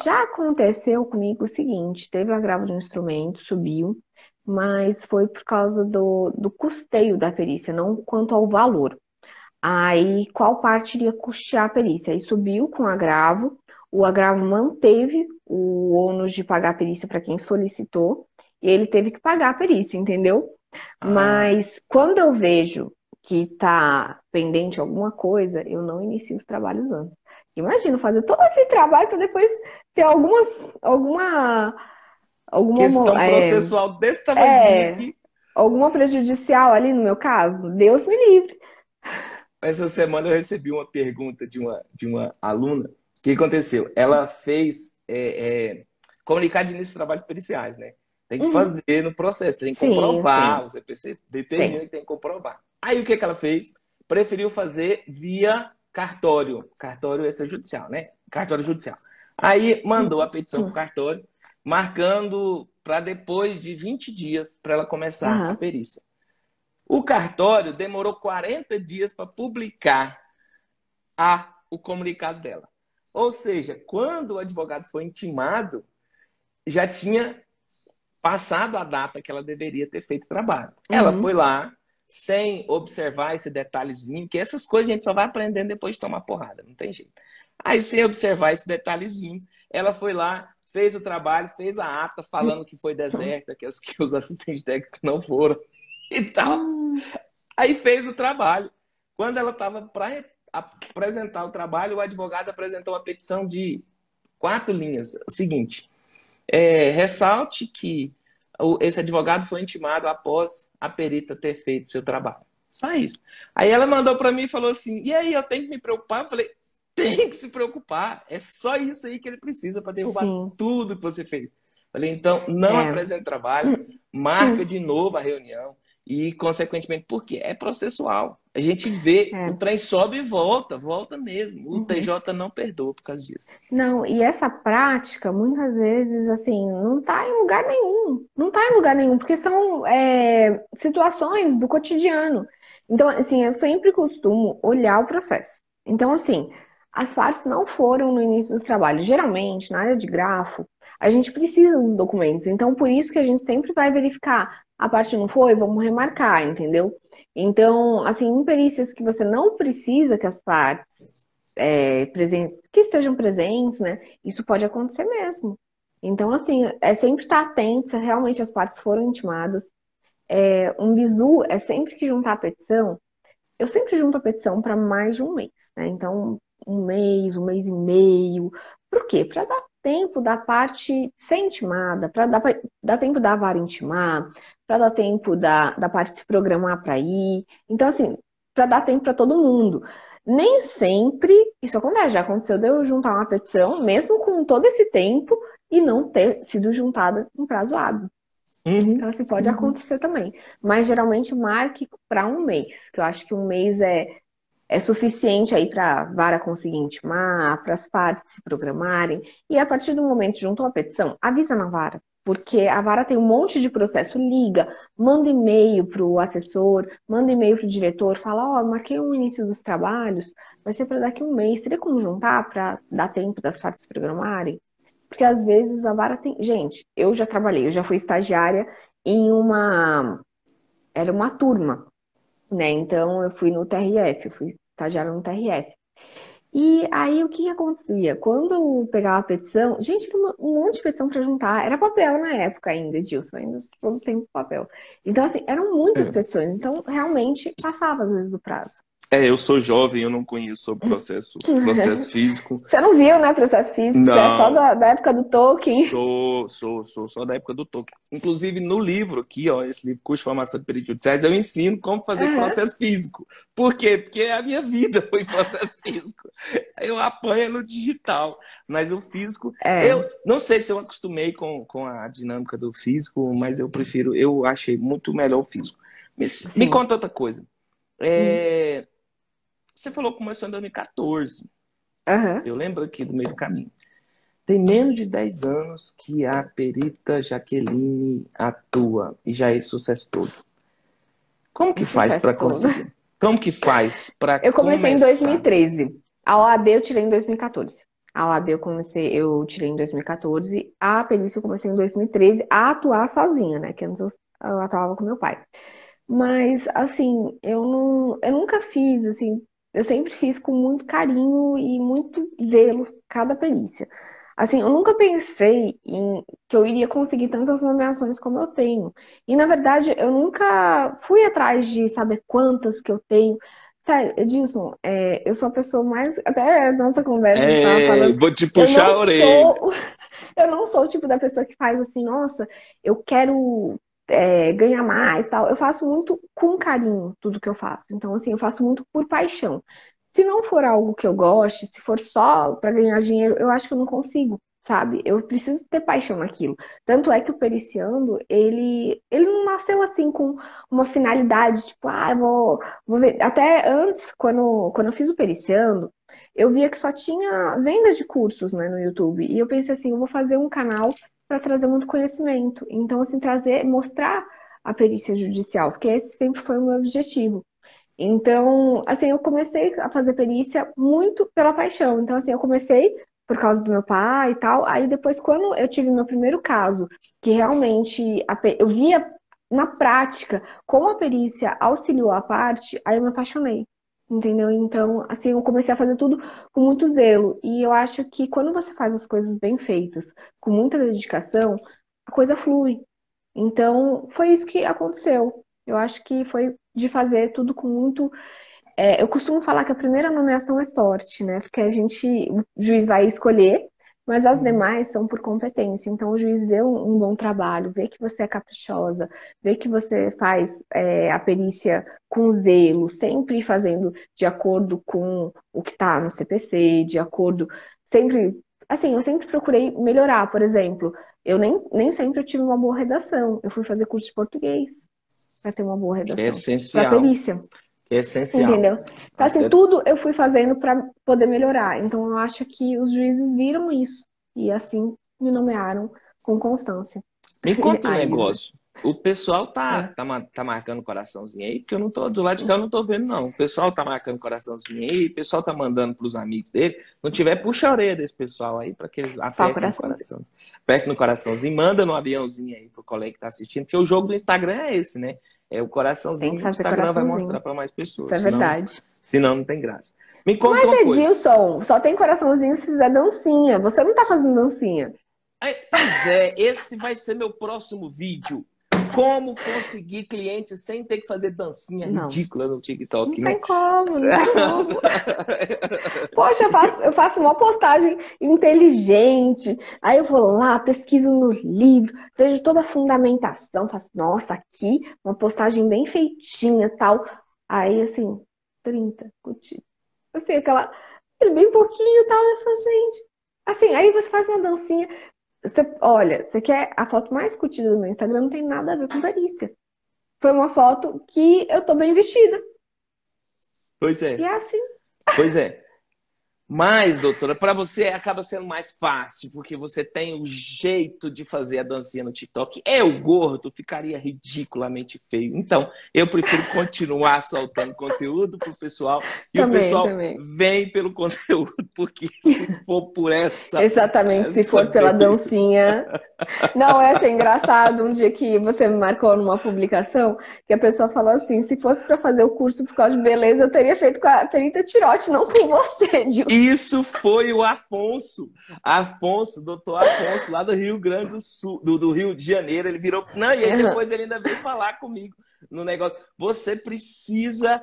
Já aconteceu comigo o seguinte: teve agravo de um instrumento, subiu, mas foi por causa do custeio da perícia, não quanto ao valor. Aí, qual parte iria custear a perícia? Aí subiu com o agravo manteve o ônus de pagar a perícia para quem solicitou, e ele teve que pagar a perícia, entendeu? ah, Mas quando eu vejo que está pendente alguma coisa, eu não inicio os trabalhos antes. Imagino fazer todo aquele trabalho para depois ter alguma, questão processual desse tamanhozinho é, aqui. alguma prejudicial ali no meu caso. Deus me livre. Essa semana eu recebi uma pergunta de uma aluna. O que aconteceu? Ela fez comunicar de início de trabalhos periciais, né? Tem que Uhum. fazer no processo, tem que Sim, comprovar. sim, O CPC determina tem. que tem que comprovar. Aí o que que ela fez? Preferiu fazer via cartório, cartório extrajudicial, né? Cartório judicial. Aí mandou a petição para o cartório, marcando para depois de 20 dias para ela começar a Aham. perícia. O cartório demorou 40 dias para publicar o comunicado dela. Ou seja, quando o advogado foi intimado, já tinha passado a data que ela deveria ter feito o trabalho. Ela foi Uhum. lá, sem observar esse detalhezinho, que essas coisas a gente só vai aprendendo depois de tomar porrada, não tem jeito. Aí, sem observar esse detalhezinho, ela foi lá, fez o trabalho, fez a ata falando que foi deserta, que os assistentes técnicos não foram e tal. Hum. Aí fez o trabalho. Quando ela estava para apresentar o trabalho, o advogado apresentou uma petição de 4 linhas. O seguinte: ressalte que esse advogado foi intimado após a perita ter feito seu trabalho. Só isso. Aí ela mandou para mim e falou assim: e aí, eu tenho que me preocupar? Eu falei: tem que se preocupar. É só isso aí que ele precisa para derrubar Sim. tudo que você fez. Falei: então, não É. apresente trabalho, marca de novo a reunião e, consequentemente, porque é processual. A gente vê, o É. trem sobe e volta, volta mesmo. O Uhum. TJ não perdoa por causa disso. Não, e essa prática, muitas vezes, assim, não está em lugar nenhum. Não está em lugar nenhum, porque são situações do cotidiano. Então, assim, eu sempre costumo olhar o processo. Então, assim, as partes não foram no início dos trabalhos. Geralmente, na área de grafo, a gente precisa dos documentos. Então, por isso que a gente sempre vai verificar. A parte não foi, vamos remarcar, entendeu? Então, assim, em perícias que você não precisa que as partes presentes, que estejam presentes, né? Isso pode acontecer mesmo. Então, assim, é sempre estar atento se realmente as partes foram intimadas. Um bizu é sempre que juntar a petição. Eu sempre junto a petição para mais de um mês, né? Então, um mês e meio. Por quê? Para dar tempo da parte ser intimada, para dar tempo da vara intimar, para dar tempo da parte se programar para ir. Então, assim, para dar tempo para todo mundo. Nem sempre isso acontece. Já aconteceu de eu juntar uma petição, mesmo com todo esse tempo, e não ter sido juntada em prazo hábil. Uhum, Então, assim, pode uhum. acontecer também. Mas geralmente marque para um mês, que eu acho que um mês é suficiente aí para a vara conseguir intimar, para as partes se programarem. E a partir do momento que juntou a petição, avisa na vara. Porque a vara tem um monte de processo, liga, manda e-mail para o assessor, manda e-mail para o diretor, fala, ó, marquei o início dos trabalhos, vai ser para daqui a um mês, teria como juntar para dar tempo das partes se programarem? Porque às vezes a vara tem. Gente, eu já trabalhei, eu já fui estagiária em uma. Era uma turma, né? Então eu fui no TRF, eu fui estagiária no TRF. E aí o que que acontecia? Quando eu pegava a petição, gente, era um monte de petição para juntar. Era papel na época ainda, Edilson, ainda todo tempo papel. Então, assim, eram muitas É. petições. Então, realmente passava às vezes do prazo. Eu sou jovem, eu não conheço sobre processo físico. Você não viu, né, processo físico? Você é só Não, da época do Tolkien. sou só da época do Tolkien. Inclusive, no livro aqui, ó, esse livro, Curso de Formação de Peritos Judiciais, eu ensino como fazer Aham. processo físico. Por quê? Porque a minha vida foi processo físico. Eu apanho no digital, mas o físico, eu É, não sei se eu acostumei com a dinâmica do físico, mas eu achei muito melhor o físico. Me sim. conta outra coisa. Hum. É, você falou que começou em 2014. Aham. Eu lembro aqui do meio do caminho. Tem menos de 10 anos que a perita Jaqueline atua e já é esse sucesso todo. Como Um que faz sucesso para todo. conseguir? Como que faz para Eu comecei em começar? 2013. A OAB eu tirei em 2014. A OAB eu tirei em 2014. A perícia eu comecei em 2013 a atuar sozinha, né? Que antes eu atuava com meu pai. Mas, assim, eu nunca fiz, assim, eu sempre fiz com muito carinho e muito zelo cada perícia. Assim, eu nunca pensei em que eu iria conseguir tantas nomeações como eu tenho. E, na verdade, eu nunca fui atrás de saber quantas que eu tenho. Sério, Edilson, eu sou a pessoa mais. Até a nossa conversa você estava falando. Vou te Eu puxar não a orelha. sou. Eu não sou o tipo da pessoa que faz assim, nossa, eu quero ganhar mais, tal. Eu faço muito com carinho tudo que eu faço. Então, assim, eu faço muito por paixão. Se não for algo que eu goste, se for só para ganhar dinheiro, eu acho que eu não consigo, sabe? Eu preciso ter paixão naquilo. Tanto é que o Periciando, ele não nasceu assim com uma finalidade, tipo, vou ver. Até antes, quando eu fiz o Periciando, eu via que só tinha venda de cursos, né, no YouTube. E eu pensei assim, eu vou fazer um canal para trazer muito conhecimento. Então, assim, mostrar a perícia judicial, porque esse sempre foi o meu objetivo. Então, assim, eu comecei a fazer perícia muito pela paixão. Então, assim, eu comecei por causa do meu pai e tal. Aí depois, quando eu tive meu primeiro caso, que realmente eu via na prática como a perícia auxiliou a parte, aí eu me apaixonei. Entendeu? Então, assim, eu comecei a fazer tudo com muito zelo. E eu acho que quando você faz as coisas bem feitas, com muita dedicação, a coisa flui. Então, foi isso que aconteceu. Eu acho que foi de fazer tudo com muito. Eu costumo falar que a primeira nomeação é sorte, né? Porque o juiz vai escolher, mas as Uhum. demais são por competência. Então, o juiz vê um bom trabalho, vê que você é caprichosa, vê que você faz a perícia com zelo, sempre fazendo de acordo com o que está no CPC, de acordo. Sempre. Assim, eu sempre procurei melhorar, por exemplo. Eu nem sempre eu tive uma boa redação. Eu fui fazer curso de português para ter uma boa Que é redação. Para essencial. perícia. É essencial. Entendeu? Então, assim, Até tudo eu fui fazendo para poder melhorar. Então, eu acho que os juízes viram isso e, assim, me nomearam com constância. me conta um A Isa. negócio. O pessoal Ah, tá marcando coraçãozinho aí, porque eu não tô do lado de cá, eu não tô vendo, não. O pessoal tá marcando coraçãozinho aí, o pessoal tá mandando pros amigos dele. Não tiver, puxa a orelha desse pessoal aí, para que eles só o apertem no coração. coraçãozinho. Apertem no coraçãozinho, manda no aviãozinho aí pro colega que tá assistindo, porque o jogo do Instagram é esse, né? É o Tem que coraçãozinho, o fazer Instagram vai coraçãozinho. mostrar para mais Isso pessoas, é verdade. senão não tem graça. Me conta Mas, uma coisa. Edilson, só tem coraçãozinho se fizer dancinha. Você não tá fazendo dancinha. Pois é, esse vai ser meu próximo vídeo. Como conseguir clientes sem ter que fazer dancinha Não. ridícula no Não TikTok, né? tem como, não tem como. Poxa, eu faço uma postagem inteligente. Aí eu vou lá, pesquiso no livro, vejo toda a fundamentação, faço, nossa, aqui uma postagem bem feitinha, tal. Aí, assim, 30 curtidas. Assim, bem pouquinho, tal. Eu falo, gente, assim, aí você faz uma dancinha. Olha, você quer a foto mais curtida do meu Instagram? Não tem nada a ver com perícia. Foi uma foto que eu tô bem vestida. Pois E é, é assim. pois é. Mas, doutora, para você acaba sendo mais fácil, porque você tem o jeito de fazer a dancinha no TikTok. Eu, gordo, ficaria ridiculamente feio. Então, eu prefiro continuar soltando conteúdo pro pessoal e o Também, pessoal também. vem pelo conteúdo, porque se for por Exatamente, se essa for pela beleza. dancinha. Não, eu achei engraçado um dia que você me marcou numa publicação que a pessoa falou assim: se fosse para fazer o curso por causa de beleza, eu teria feito com a Thalita Tirotti, não com você, Dilson. Isso foi o Afonso, doutor Afonso, lá do Rio Grande do Sul, do Rio de Janeiro. Ele virou. Não, e aí Aham. depois ele ainda veio falar comigo no negócio. Você precisa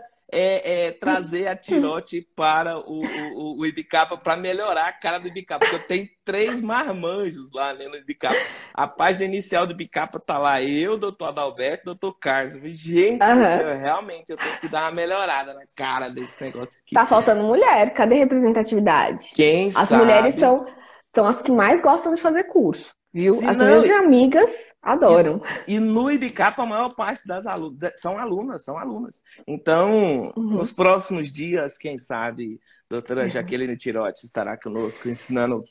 trazer a Tirote para o Ibicapa para melhorar a cara do Ibicapa, porque eu tenho 3 marmanjos lá, né, no Ibicapa. A página inicial do Ibicapa tá lá, eu, doutor Adalberto, doutor Carlos. Eu falei, gente do Aham. céu, realmente eu tenho que dar uma melhorada na cara desse negócio aqui. Tá faltando mulher, cadê representatividade? Quem As mulheres sabe, são as que mais gostam de fazer curso, viu? se As não. minhas amigas E, adoram. e no IBCAP a maior parte das alunas são alunas, são alunas. Então, nos Uhum. próximos dias, quem sabe, doutora Jaqueline Tirotti estará conosco ensinando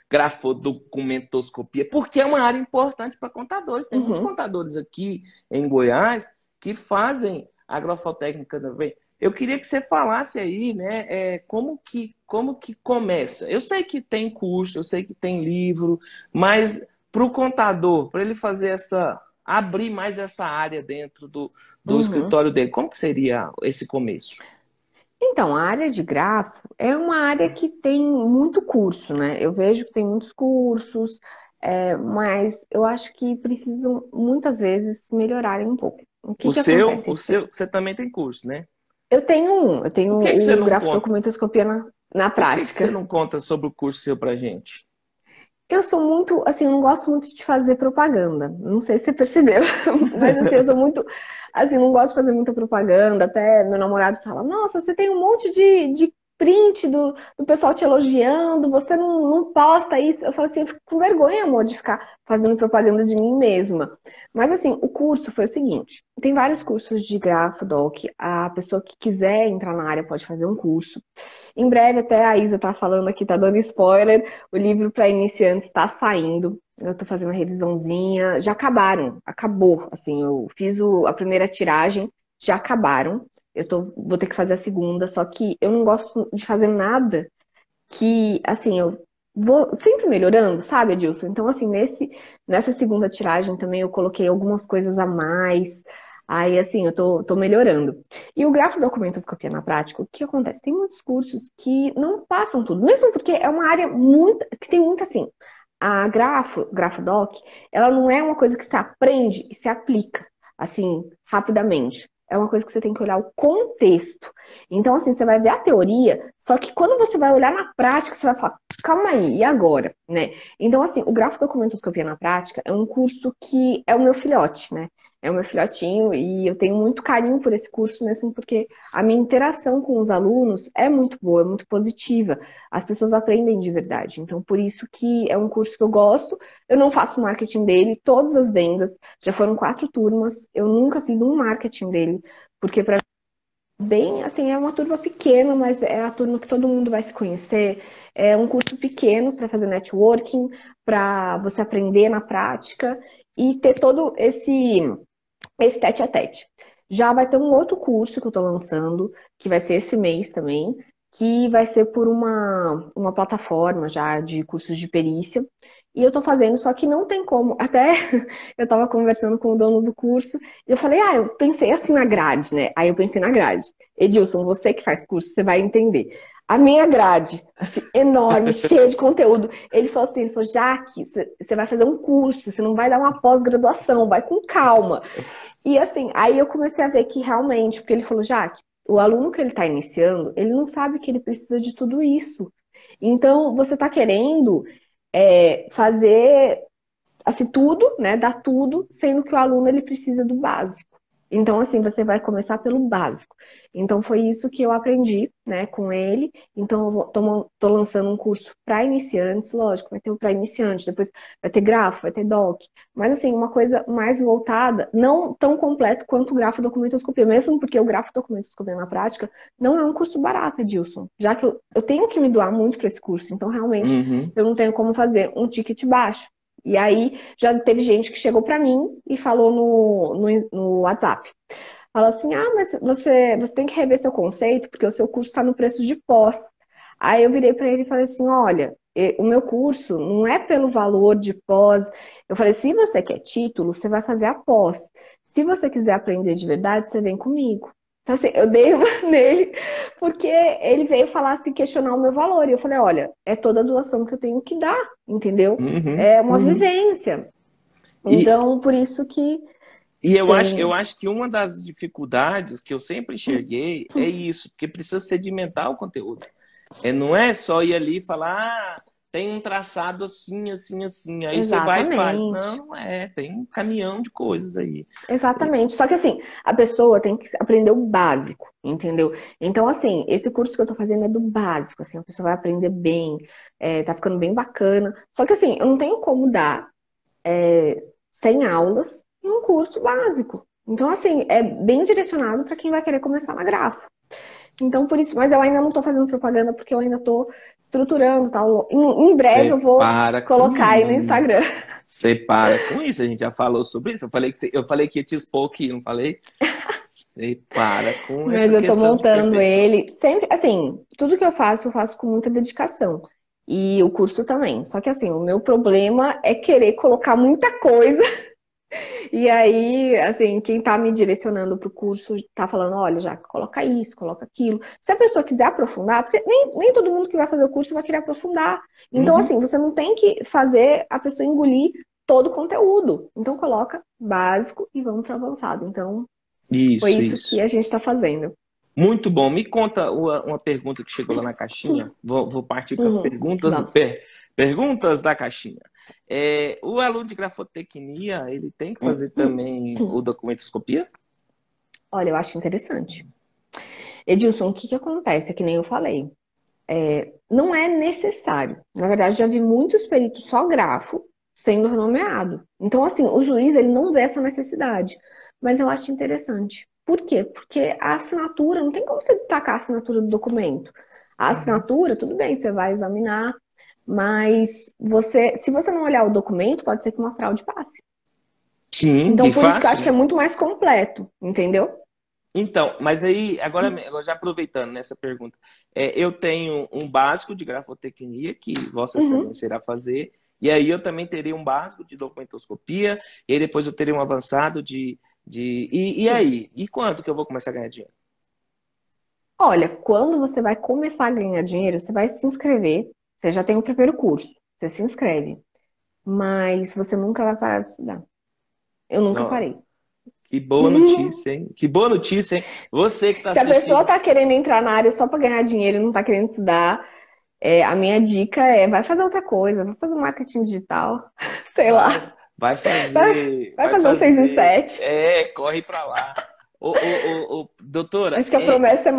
grafodocumentoscopia, porque é uma área importante para contadores. Tem muitos Uhum. contadores aqui em Goiás que fazem agrofotécnica também. Eu queria que você falasse aí, né, como que começa. Eu sei que tem curso, eu sei que tem livro, mas para o contador, para ele fazer abrir mais essa área dentro do Uhum. escritório dele, como que seria esse começo? Então, a área de grafo é uma área que tem muito curso, né? Eu vejo que tem muitos cursos, mas eu acho que precisam muitas vezes melhorarem um pouco. O que O que seu, acontece? o seu, você também tem curso, né? Eu tenho Por que que você o não conta? grafodocumentoscopia na Por que que você prática. não conta sobre o curso seu pra gente? Eu sou muito, assim, eu não gosto muito de fazer propaganda. Não sei se você percebeu, mas assim, eu sou muito, assim, não gosto de fazer muita propaganda. Até meu namorado fala: Nossa, você tem um monte de print do pessoal te elogiando, você não posta isso. Eu falo assim: Eu fico com vergonha, amor, de ficar fazendo propaganda de mim mesma. Mas assim, o curso foi o seguinte: tem vários cursos de Grafodoc. A pessoa que quiser entrar na área pode fazer um curso. Em breve, até a Isa tá falando aqui, tá dando spoiler. O livro para iniciantes está saindo. Eu tô fazendo a revisãozinha. Já acabaram, acabou. Assim, eu fiz a primeira tiragem, já acabaram. Vou ter que fazer a segunda, só que eu não gosto de fazer nada que, assim, eu vou sempre melhorando, sabe, Adilson? Então, assim, nessa segunda tiragem também eu coloquei algumas coisas a mais. Aí, assim, eu tô melhorando. E o grafodocumentoscopia na prática, o que acontece? Tem muitos cursos que não passam tudo, mesmo porque é uma área muito, que tem muito, assim, a grafodoc, ela não é uma coisa que se aprende e se aplica, assim, rapidamente. É uma coisa que você tem que olhar o contexto. Então, assim, você vai ver a teoria, só que quando você vai olhar na prática, você vai falar, calma aí, e agora, né? Então, assim, o grafodocumentoscopia na prática é um curso que é o meu filhote, né? É o meu filhotinho e eu tenho muito carinho por esse curso mesmo porque a minha interação com os alunos é muito boa, é muito positiva. As pessoas aprendem de verdade. Então, por isso que é um curso que eu gosto. Eu não faço marketing dele, todas as vendas, já foram 4 turmas, eu nunca fiz um marketing dele, porque para bem, assim, é uma turma pequena, mas é a turma que todo mundo vai se conhecer. É um curso pequeno para fazer networking, para você aprender na prática e ter todo esse tete a tete. Já vai ter um outro curso que eu estou lançando, que vai ser esse mês também, que vai ser por uma plataforma já de cursos de perícia. E eu estou fazendo, só que não tem como. Até eu estava conversando com o dono do curso e eu falei, eu pensei assim na grade, né? Aí eu pensei na grade. Edilson, você que faz curso, você vai entender. A minha grade, assim, enorme, cheia de conteúdo. Ele falou, Jaque, você vai fazer um curso, você não vai dar uma pós-graduação, vai com calma. E assim, aí eu comecei a ver que realmente, porque ele falou, Jaque, o aluno que ele está iniciando, ele não sabe que ele precisa de tudo isso. Então, você está querendo fazer assim, tudo, né? Dar tudo, sendo que o aluno ele precisa do básico. Então, assim, você vai começar pelo básico. Então, foi isso que eu aprendi, né, com ele. Então, tô lançando um curso para iniciantes, lógico, vai ter o para iniciantes, depois vai ter grafo, vai ter doc. Mas, assim, uma coisa mais voltada, não tão completo quanto o grafo documentoscopia, mesmo porque o grafo documentoscopia na prática não é um curso barato, Edilson. Já que eu tenho que me doar muito para esse curso, então, realmente, Uhum. eu não tenho como fazer um ticket baixo. E aí já teve gente que chegou para mim e falou no WhatsApp. Fala assim, mas você tem que rever seu conceito, porque o seu curso está no preço de pós. Aí eu virei para ele e falei assim, olha, o meu curso não é pelo valor de pós. Eu falei, se você quer título, você vai fazer a pós. Se você quiser aprender de verdade, você vem comigo. Então, assim, eu dei uma nele, porque ele veio falar assim, questionar o meu valor. E eu falei, olha, é toda a doação que eu tenho que dar, entendeu? Uhum. É uma Uhum. vivência. E, Então, por isso que e eu tem. acho que uma das dificuldades que eu sempre enxerguei é isso, porque precisa sedimentar o conteúdo. Não é só ir ali e falar, tem um traçado assim, assim, assim. Aí você vai e faz. Não, Exatamente. não é. Tem um caminhão de coisas aí. Exatamente. Só que assim, a pessoa tem que aprender o básico, entendeu? Então, assim, esse curso que eu tô fazendo é do básico, assim, a pessoa vai aprender bem, tá ficando bem bacana. Só que assim, eu não tenho como dar 100 aulas em um curso básico. Então, assim, é bem direcionado para quem vai querer começar na grafo. Então, por isso, mas eu ainda não tô fazendo propaganda porque eu ainda tô estruturando, tal. Em breve eu Você vou para com colocar aí no Instagram. isso. Você para com isso. A gente já falou sobre isso. Eu falei que ia te expor aqui, não falei? Você para com Mas essa eu tô questão de montando perfeição. ele. Sempre, assim, tudo que eu faço com muita dedicação. E o curso também. Só que assim, o meu problema é querer colocar muita coisa. E aí, assim, quem tá me direcionando pro curso tá falando, olha, já coloca isso, coloca aquilo. Se a pessoa quiser aprofundar, porque nem todo mundo que vai fazer o curso vai querer aprofundar. Então, Uhum. assim, você não tem que fazer a pessoa engolir todo o conteúdo. Então, coloca básico e vamos para avançado. Então, foi Isso, isso que isso. a gente está fazendo. Muito bom. Me conta uma pergunta que chegou lá na caixinha. Vou partir para as Uhum. perguntas. Vamos. Perguntas da caixinha. O aluno de grafotecnia, ele tem que fazer também o documentoscopia? Olha, eu acho interessante. Edilson, o que que acontece? É que nem eu falei. Não é necessário. Na verdade, já vi muitos peritos só grafo sendo renomeado. Então, assim, o juiz ele não vê essa necessidade. Mas eu acho interessante. Por quê? Porque a assinatura, não tem como você destacar a assinatura do documento. A Uhum. assinatura, tudo bem, você vai examinar, mas se você não olhar o documento, pode ser que uma fraude passe. Sim, Então, e por isso que eu fácil, acho que é né? muito mais completo, entendeu? Então, mas aí, agora já aproveitando nessa pergunta, eu tenho um básico de grafotecnia que Vossa Uhum. Excelência irá fazer, e aí eu também teria um básico de documentoscopia, e aí depois eu teria um avançado e aí? E quanto que eu vou começar a ganhar dinheiro? Olha, quando você vai começar a ganhar dinheiro, você vai se inscrever. Você já tem o primeiro curso, você se inscreve. Mas você nunca vai parar de estudar. Eu nunca Não, parei. que boa notícia, hein? Que boa notícia, hein? Você que está Se a pessoa assistindo, tá querendo entrar na área só para ganhar dinheiro e não tá querendo estudar, a minha dica é vai fazer outra coisa, vai fazer marketing digital, sei vai, lá. vai Vai, fazer, vai vai fazer um 6 em fazer, 7. corre para lá. Doutora, Acho que a promessa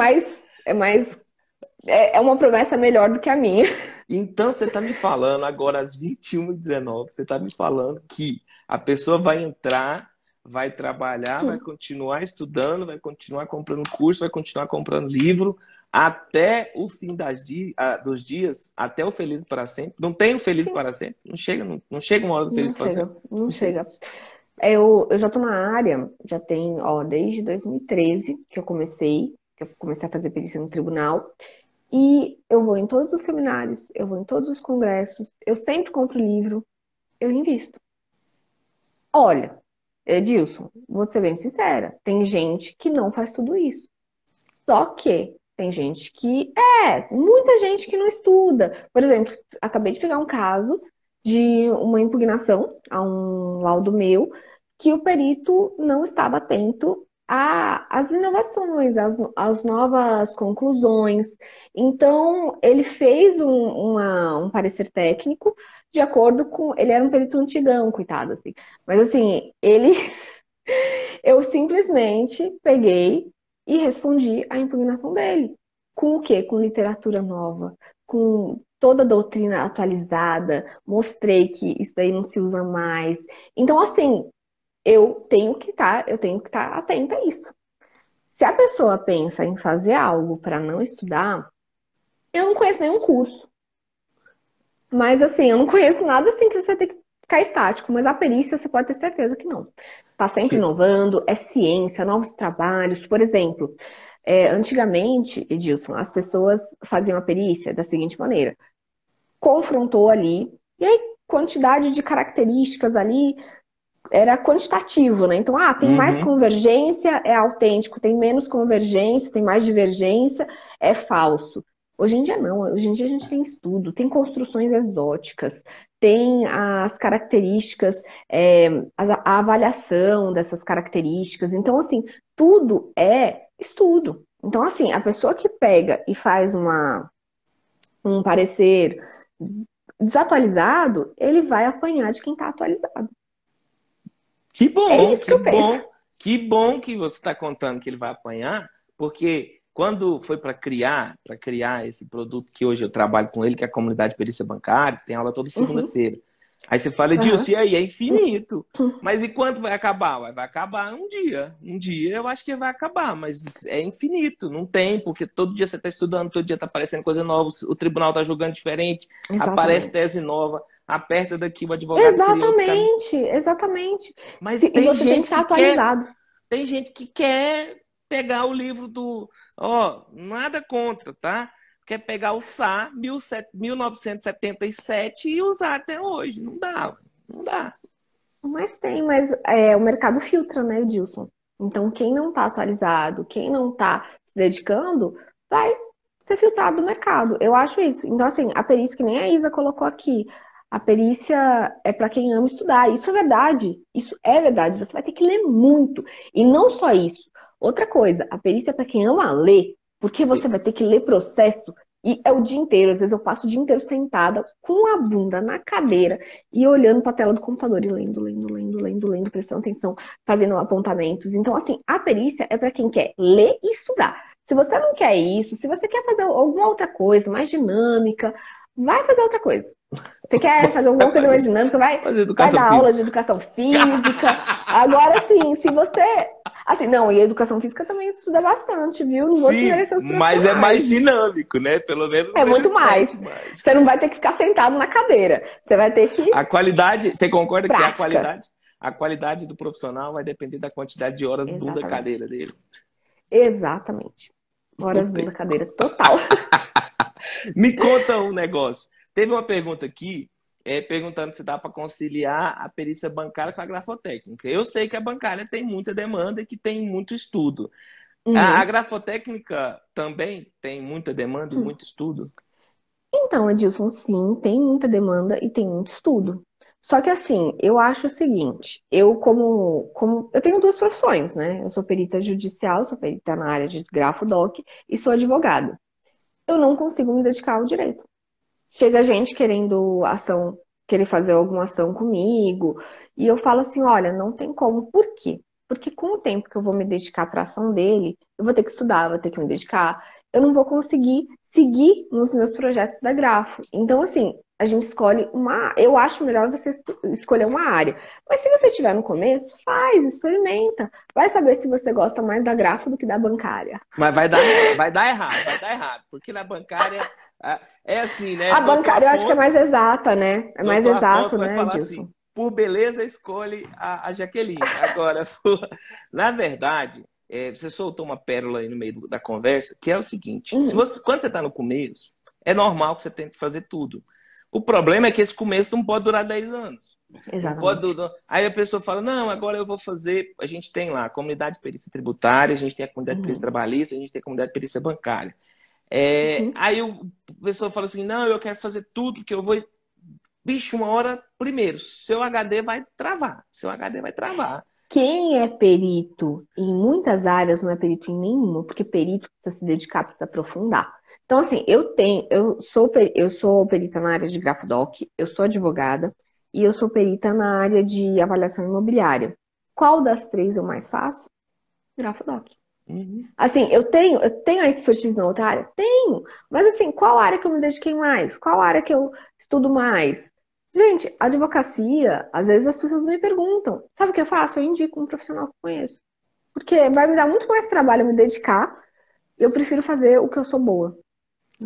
é uma promessa melhor do que a minha. então você está me falando agora às 21h19, você está me falando que a pessoa vai entrar, vai trabalhar, vai continuar estudando, vai continuar comprando curso, vai continuar comprando livro, até o fim dos dias, até o feliz para sempre. Não tem o feliz Sim, para sempre? Não chega uma hora do feliz não para sempre? chega, não Não chega. chega. Eu já tô na área, já tem, ó, desde 2013 que eu comecei a fazer perícia no tribunal. E eu vou em todos os seminários, eu vou em todos os congressos, eu sempre compro livro, eu invisto. Olha, Edilson, vou ser bem sincera, tem gente que não faz tudo isso. Só que tem gente muita gente que não estuda. Por exemplo, acabei de pegar um caso de uma impugnação a um laudo meu que o perito não estava atento às inovações, às novas conclusões. Então, ele fez um parecer técnico de acordo com. Ele era um perito antigão, coitado, assim. Mas, assim, ele eu simplesmente peguei e respondi à impugnação dele. Com o quê? Com literatura nova, com toda a doutrina atualizada, mostrei que isso daí não se usa mais. Então, assim, eu tenho que estar atenta a isso. Se a pessoa pensa em fazer algo para não estudar, eu não conheço nenhum curso. Mas assim, eu não conheço nada assim que você tem que ficar estático, mas a perícia você pode ter certeza que não. Tá sempre Que- inovando, é ciência, novos trabalhos. Por exemplo, antigamente, Edilson, as pessoas faziam a perícia da seguinte maneira: confrontou ali, e aí quantidade de características ali era quantitativo, né? Então, tem mais Uhum. convergência, é autêntico, tem menos convergência, tem mais divergência, é falso. Hoje em dia não, hoje em dia a gente tem estudo, tem construções exóticas, tem as características, a avaliação dessas características. Então, assim, tudo é estudo. Então, assim, a pessoa que pega e faz um parecer desatualizado, ele vai apanhar de quem está atualizado. Que É bom, isso que que eu penso. bom, que bom que você está contando que ele vai apanhar, porque quando foi para criar esse produto que hoje eu trabalho com ele, que é a comunidade de perícia bancária, tem aula toda Uhum, segunda-feira. Aí você fala, Edilson, aham. e aí? É infinito. Mas e quando vai acabar? Vai acabar um dia. Um dia eu acho que vai acabar, mas é infinito. Não tem, porque todo dia você está estudando, todo dia está aparecendo coisa nova, o tribunal está julgando diferente, aparece Exatamente. tese nova, aperta daqui, o advogado cria outro caminho. Exatamente, exatamente. Mas E tem você tem que gente estar que quer, atualizado. tem gente que quer pegar o livro ó, nada contra, tá? Quer pegar o SA 1977 e usar até hoje. Não dá, não dá. Mas o mercado filtra, né, Edilson? Então, quem não está atualizado, quem não está se dedicando, vai ser filtrado do mercado. Eu acho isso. Então, assim, a perícia, que nem a Isa colocou aqui, a perícia é para quem ama estudar. Isso é verdade. Isso é verdade. Você vai ter que ler muito. E não só isso. Outra coisa, a perícia é para quem ama ler, porque você vai ter que ler processo. E é o dia inteiro. Às vezes eu passo o dia inteiro sentada com a bunda na cadeira e olhando para a tela do computador e lendo, lendo, lendo, lendo, lendo, prestando atenção, fazendo apontamentos. Então, assim, a perícia é para quem quer ler e estudar. Se você não quer isso, se você quer fazer alguma outra coisa mais dinâmica, vai fazer outra coisa. Você quer fazer alguma Vai coisa mais fazer, dinâmica, fazer vai educação dar aula de física. educação física. Agora sim, se você. Assim, não, e a educação física também estuda bastante, viu? Não vou Sim, desmerecer os mas é profissionais. mais dinâmico, né? Pelo É menos ele muito mais. mexe mais. Você não vai ter que ficar sentado na cadeira. Você vai ter que A qualidade, você concorda que prática. a qualidade do profissional vai depender da quantidade de horas bunda Exatamente. cadeira dele? Exatamente. Não Horas tem. bunda cadeira total. Me conta um negócio. Teve uma pergunta aqui, perguntando se dá para conciliar a perícia bancária com a grafotécnica. Eu sei que a bancária tem muita demanda e que tem muito estudo. A Uhum. grafotécnica também tem muita demanda e muito estudo? Então, Edilson, sim, tem muita demanda e tem muito estudo. Só que assim, eu acho o seguinte, eu como eu tenho duas profissões, né? Eu sou perita judicial, sou perita na área de grafodoc e sou advogada. Eu não consigo me dedicar ao direito. Chega gente querendo ação, querer fazer alguma ação comigo, e eu falo assim, olha, não tem como. Por quê? Porque com o tempo que eu vou me dedicar para a ação dele, eu vou ter que estudar, vou ter que me dedicar, eu não vou conseguir seguir nos meus projetos da Grafo. Então, assim, a gente escolhe uma. Eu acho melhor você escolher uma área. Mas se você estiver no começo, faz, experimenta. Vai saber se você gosta mais da grafo do que da bancária. Mas vai dar errado, porque na bancária é assim, né? A bancária eu acho que é mais exata, né? É mais Doutor exato, Afonso vai né, falar Dilson? assim, por beleza escolhe a Jaqueline. Agora, na verdade, você soltou uma pérola aí no meio da conversa, que é o seguinte, Uhum, quando você está no começo, é normal que você tente fazer tudo. O problema é que esse começo não pode durar 10 anos. Não pode exatamente. durar. Aí a pessoa fala, não, agora eu vou fazer. A gente tem lá a comunidade de perícia tributária, a gente tem a comunidade de perícia Uhum, trabalhista, a gente tem a comunidade de perícia bancária. uhum. Aí a pessoa fala assim, não, eu quero fazer tudo, que eu vou. Bicho, uma hora, primeiro, seu HD vai travar. Seu HD vai travar. Quem é perito em muitas áreas não é perito em nenhuma, porque perito precisa se dedicar, precisa aprofundar. Então, assim, eu sou perita na área de grafodoc, eu sou advogada e eu sou perita na área de avaliação imobiliária. Qual das três eu mais faço? Grafodoc. Uhum. Assim, eu tenho a expertise na outra área? Tenho. Mas assim, qual área que eu me dediquei mais? Qual área que eu estudo mais? Gente, advocacia, às vezes as pessoas me perguntam, sabe o que eu faço? Eu indico um profissional que eu conheço. Porque vai me dar muito mais trabalho me dedicar, eu prefiro fazer o que eu sou boa.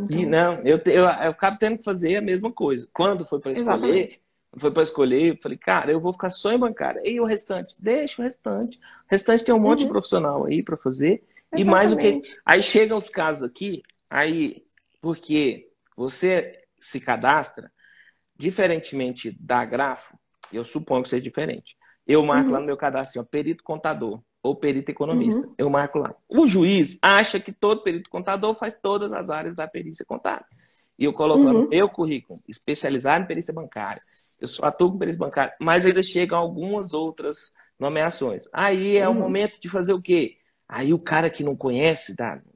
E Então, não, eu acabo tendo que fazer a mesma coisa. Quando exatamente. foi para escolher, eu falei, cara, eu vou ficar só em bancária. E o restante? Deixa o restante. O restante tem um monte de Uhum, profissional aí para fazer. E mais o que. exatamente. Aí chegam os casos aqui, aí, porque você se cadastra, diferentemente da Grafo, eu suponho que seja diferente. Eu marco lá no Uhum, meu cadastro, assim, ó, perito contador ou perito economista. uhum, Eu marco lá. O juiz acha que todo perito contador faz todas as áreas da perícia contábil. E eu coloco lá no uhum, meu currículo, especializado em perícia bancária. Eu só atuo com perícia bancária, mas ainda chegam algumas outras nomeações. Aí é o uhum, momento de fazer o quê? Aí o cara que não conhece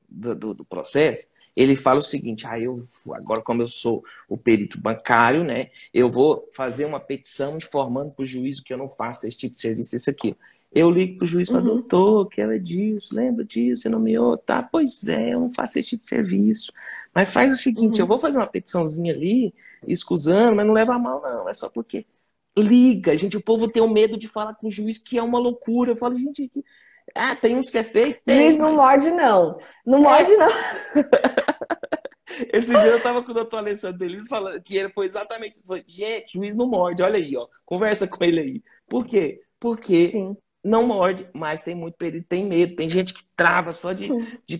do processo, ele fala o seguinte, agora como eu sou o perito bancário, né, eu vou fazer uma petição informando para o juiz que eu não faço esse tipo de serviço, isso aqui. Eu ligo para o juiz e falo, uhum, doutor, que é disso, lembra disso, você nomeou, tá? Pois é, eu não faço esse tipo de serviço. Mas faz o seguinte, eu uhum. vou fazer uma petiçãozinha ali, escusando, mas não leva a mal, não. É só porque liga, gente. O povo tem um medo de falar com o juiz, que é uma loucura. Eu falo, gente, tem uns que é feio? Juiz Tem, não mas. morde, não. Não morde, É. não. Esse dia eu tava com o doutor Alessandro Delis falando que ele foi exatamente isso. Foi, gente, juiz não morde, olha aí, ó. Conversa com ele aí. Por quê? Porque Sim. não morde, mas tem muito perito, tem medo. Tem gente que trava só de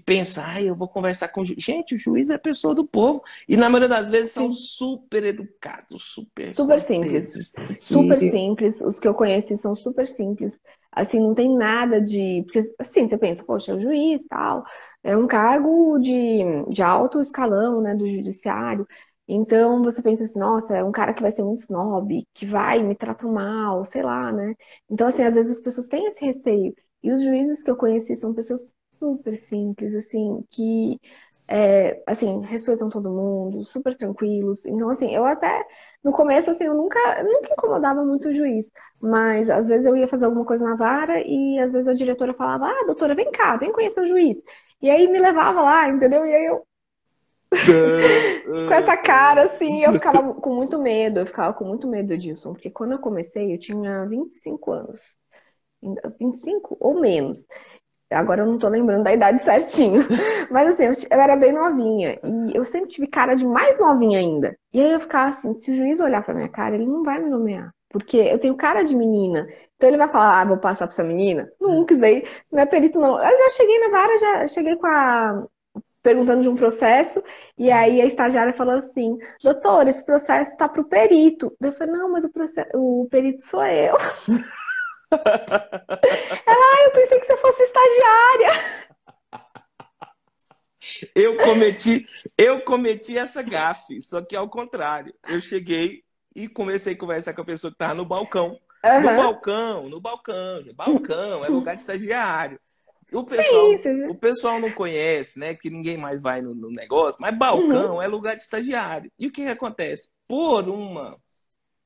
pensar, eu vou conversar com o juiz. Gente, o juiz é a pessoa do povo. E na maioria das vezes são Sim. super educados, super Super simples. corteses. Super E simples. Os que eu conheci são super simples. Assim, não tem nada de. Porque, assim, você pensa, poxa, é o juiz, tal. É um cargo de alto escalão, né, do judiciário. Então, você pensa assim, nossa, é um cara que vai ser muito snob, que vai me tratar mal, sei lá, né? Então, assim, às vezes as pessoas têm esse receio. E os juízes que eu conheci são pessoas super simples, assim, que assim, respeitam todo mundo, super tranquilos. Então, assim, eu até, no começo, assim, eu nunca incomodava muito o juiz, mas às vezes eu ia fazer alguma coisa na vara e às vezes a diretora falava, ah, doutora, vem cá, vem conhecer o juiz. E aí me levava lá, entendeu? E aí eu, com essa cara, assim, eu ficava com muito medo, eu ficava com muito medo, Dilson, porque quando eu comecei, eu tinha 25 anos. 25 ou menos. Agora eu não tô lembrando da idade certinho. Mas assim, eu era bem novinha. E eu sempre tive cara de mais novinha ainda. E aí eu ficava assim, se o juiz olhar pra minha cara, ele não vai me nomear. Porque eu tenho cara de menina. Então ele vai falar, ah, vou passar pra essa menina? Nunca, isso aí não é perito, não. Eu já cheguei na vara, já cheguei com a. Perguntando de um processo, e aí a estagiária falou assim: doutor, esse processo tá pro perito. Eu falei: não, mas o perito sou eu. Ah, eu pensei que você fosse estagiária. eu cometi essa gafe, só que ao contrário. Eu cheguei e comecei a conversar com a pessoa que estava no balcão. No Aham. balcão, no balcão. Balcão é lugar de estagiário. O Sim, pessoal, você o pessoal não conhece, né? Que ninguém mais vai no negócio, mas Uhum. balcão é lugar de estagiário. E o que acontece? Por uma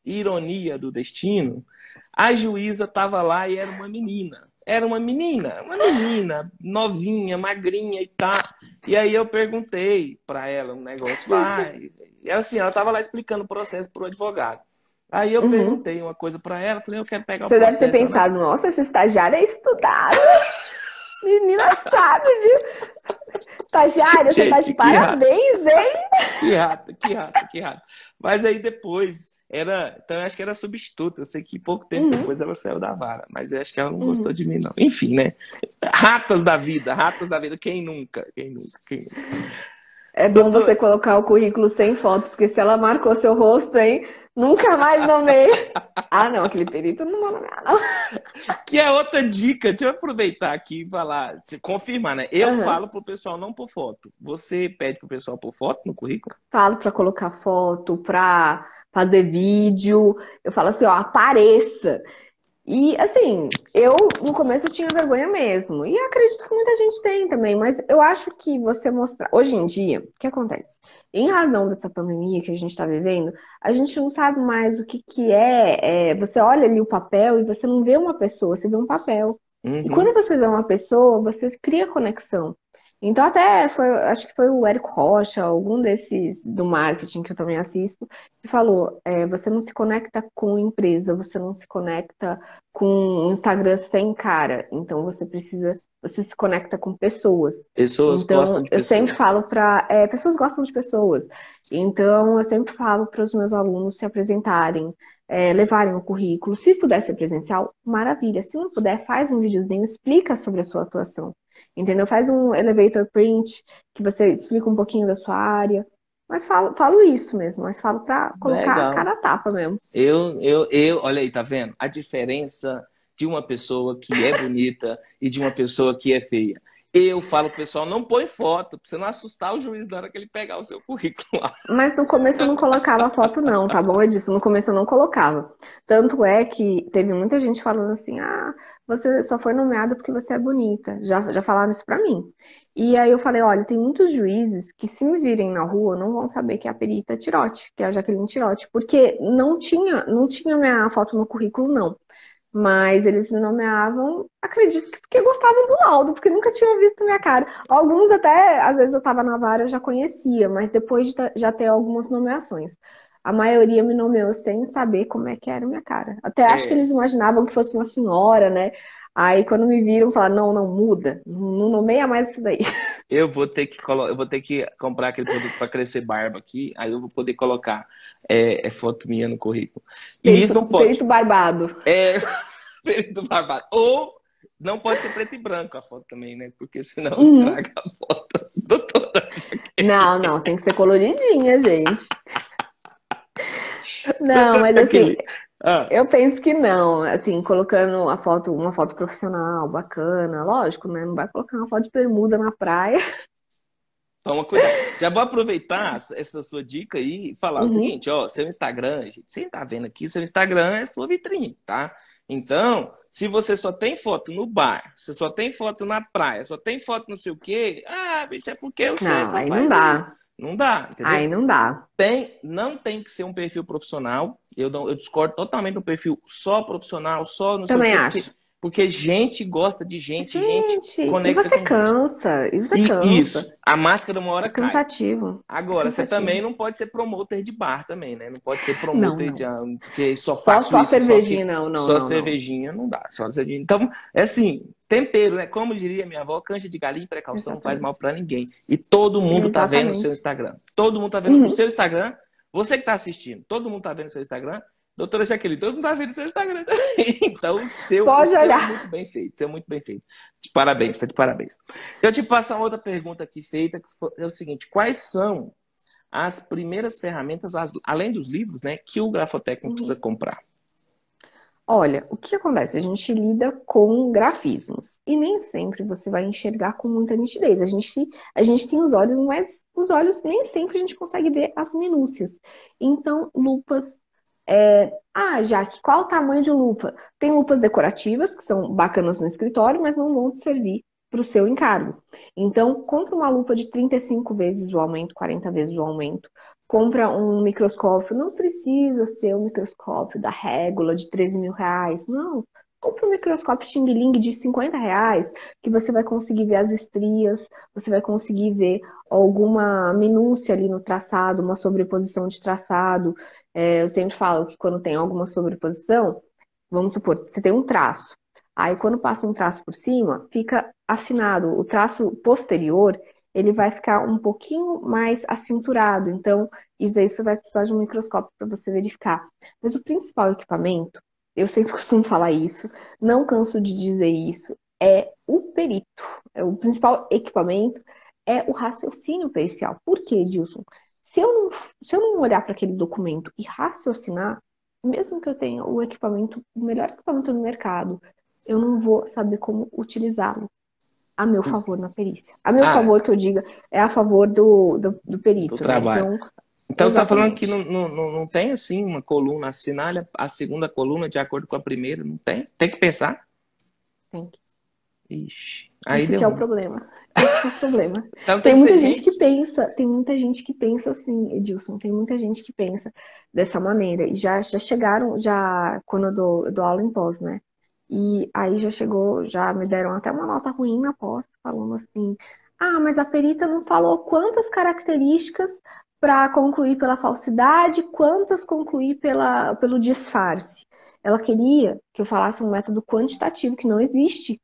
ironia do destino, a juíza estava lá e era uma menina. Era uma menina novinha, magrinha e tal. E aí eu perguntei para ela um negócio lá, e assim, ela estava lá explicando o processo para o advogado. Aí eu Uhum. perguntei uma coisa para ela, falei, eu quero pegar o Você deve ter processo. Ela vai... pensado, nossa, essa estagiária é estudada. Menina sabe, viu? Estagiária, você tá de Gente, que rato, parabéns, hein? que rato, que rato, que rato. Mas aí depois, então eu acho que era substituta. Eu sei que pouco tempo Uhum, depois ela saiu da vara, mas eu acho que ela não gostou uhum. de mim, não. Enfim, né? Ratas da vida, quem nunca? Quem nunca? Quem nunca? É bom você Doutor, colocar o currículo sem foto, porque se ela marcou seu rosto, hein? Nunca mais nomeia. Ah, não, aquele perito não vou nomear, não. que é outra dica, deixa eu aproveitar aqui e falar, confirmar, né? Eu Aham. falo pro pessoal não pôr foto. Você pede pro pessoal pôr foto no currículo? Falo pra colocar foto, pra fazer vídeo. Eu falo assim, ó, apareça. E assim, eu no começo eu tinha vergonha mesmo. E acredito que muita gente tem também, mas eu acho que você mostrar. Hoje em dia, o que acontece? Em razão dessa pandemia que a gente está vivendo, a gente não sabe mais o que que você olha ali o papel e você não vê uma pessoa, você vê um papel. E quando Uhum. você vê uma pessoa, você cria conexão. Então, até foi, acho que foi o Érico Rocha, algum desses do marketing que eu também assisto, que falou: você não se conecta com empresa, você não se conecta com um Instagram sem cara. Então você se conecta com pessoas. Pessoas gostam Então de eu sempre pessoas. falo para, pessoas gostam de pessoas. Então eu sempre falo para os meus alunos se apresentarem, levarem o currículo. Se puder ser presencial, maravilha. Se não puder, faz um videozinho, explica sobre a sua atuação. Entendeu? Faz um elevator print que você explica um pouquinho da sua área. Mas falo isso mesmo, mas falo para colocar a Legal. cara a tapa mesmo. Olha aí, tá vendo? A diferença de uma pessoa que é bonita e de uma pessoa que é feia. Eu falo pro pessoal, não põe foto, pra você não assustar o juiz na hora que ele pegar o seu currículo lá. Mas no começo eu não colocava foto, não, tá bom? Edilson? No começo eu não colocava. Tanto é que teve muita gente falando assim: ah, você só foi nomeada porque você é bonita. Já falaram isso pra mim. E aí eu falei: olha, tem muitos juízes que, se me virem na rua, não vão saber que é a perita Tirotti, que é a Jaqueline Tirotti, porque não tinha minha foto no currículo, não. Mas eles me nomeavam, acredito que porque gostavam do laudo, porque nunca tinham visto minha cara. Alguns até, às vezes eu estava na vara, eu já conhecia, mas depois de já ter algumas nomeações. A maioria me nomeou sem saber como é que era a minha cara. Até acho que É, eles imaginavam que fosse uma senhora, né? Aí quando me viram, falaram, não, não, muda, não nomeia mais isso daí. eu vou ter que comprar aquele produto para crescer barba aqui, aí eu vou poder colocar foto minha no currículo. E isso Perito, não pode. perito barbado. É preto barbado. Ou não pode ser preto e branco a foto também, né? Porque senão Uhum. estraga a foto. Doutora Não, não, tem que ser coloridinha, gente. Não, Doutora mas assim, Jaqueline. Ah, eu penso que não, assim, colocando a foto, uma foto profissional, bacana, lógico, né? Não vai colocar uma foto de bermuda na praia. toma cuidado. Já vou aproveitar essa sua dica aí e falar o Uhum. seguinte, ó, seu Instagram, gente, você tá vendo aqui, seu Instagram é sua vitrine, tá? Então, se você só tem foto no bar, você só tem foto na praia, só tem foto não sei o quê, bicho, é porque você Não, só aí não faz isso. dá. Não dá, entendeu? Aí não dá. Não tem que ser um perfil profissional. Eu discordo totalmente do perfil só profissional, só não sei o Também quê, acho. porque gente gosta de gente, gente Gente, e conecta você com gente. cansa, e você E cansa. isso, a máscara uma É hora cai. cansativo. É Agora, você também cansativo. não pode ser promoter de bar também, né? Não pode ser Não, promoter de não. que só Só, faço só isso, só cervejinha, aquilo. não, não, Só não, não. cervejinha não dá, só cervejinha. Então, é assim, tempero, né? Como diria minha avó, cancha de galinha e precaução não faz mal Exatamente. pra ninguém. E todo mundo tá vendo o seu Exatamente. Instagram. Todo mundo tá vendo o Uhum. seu Instagram. Você que tá assistindo, todo mundo tá vendo o seu Instagram. Doutora Jaqueline, todo mundo tá vendo o seu Instagram também. Então, o Pode seu é olhar. muito bem feito. O seu é muito bem feito. De parabéns, tá de parabéns. Eu te passar uma outra pergunta aqui feita, é o seguinte: quais são as primeiras ferramentas, além dos livros, né, que o grafotécnico precisa Uhum. comprar? Olha, o que acontece? A gente lida com grafismos e nem sempre você vai enxergar com muita nitidez. A gente tem os olhos, mas os olhos nem sempre a gente consegue ver as minúcias. Então, lupas. Jaque, qual o tamanho de lupa? Tem lupas decorativas, que são bacanas no escritório, mas não vão te servir para o seu encargo. Então, compra uma lupa de 35 vezes o aumento, 40 vezes o aumento. Compra um microscópio, não precisa ser um microscópio da Régula de 13 mil reais, não. Compra um microscópio Xing Ling de R$ 50, que você vai conseguir ver as estrias, você vai conseguir ver alguma minúcia ali no traçado, uma sobreposição de traçado. Eu sempre falo que quando tem alguma sobreposição, vamos supor, você tem um traço. Aí quando passa um traço por cima, fica afinado. O traço posterior, ele vai ficar um pouquinho mais acinturado. Então, isso aí você vai precisar de um microscópio para você verificar. Mas o principal equipamento, eu sempre costumo falar isso, não canso de dizer isso, é o perito. O principal equipamento é o raciocínio pericial. Por quê, Dilson? Se eu não olhar para aquele documento e raciocinar, mesmo que eu tenha o equipamento, o melhor equipamento do mercado, eu não vou saber como utilizá-lo a meu favor na perícia. A meu Ah, favor, que eu diga, é a favor do do perito, né? trabalho. Então, Então você está falando que exatamente. não tem assim uma coluna, assinale a segunda coluna de acordo com a primeira, não tem? Tem que pensar? Tem. Ixi, aí Isso deu que é o ruim. problema. Esse que é o problema. Então tem que ser gente. Tem muita gente que pensa assim, Edilson, tem muita gente que pensa dessa maneira. E já chegaram, já, quando eu dou aula em pós, né? E aí já chegou, já me deram até uma nota ruim na pós, falando assim: ah, mas a perita não falou quantas características para concluir pela falsidade, quantas concluir pelo disfarce. Ela queria que eu falasse um método quantitativo que não existe.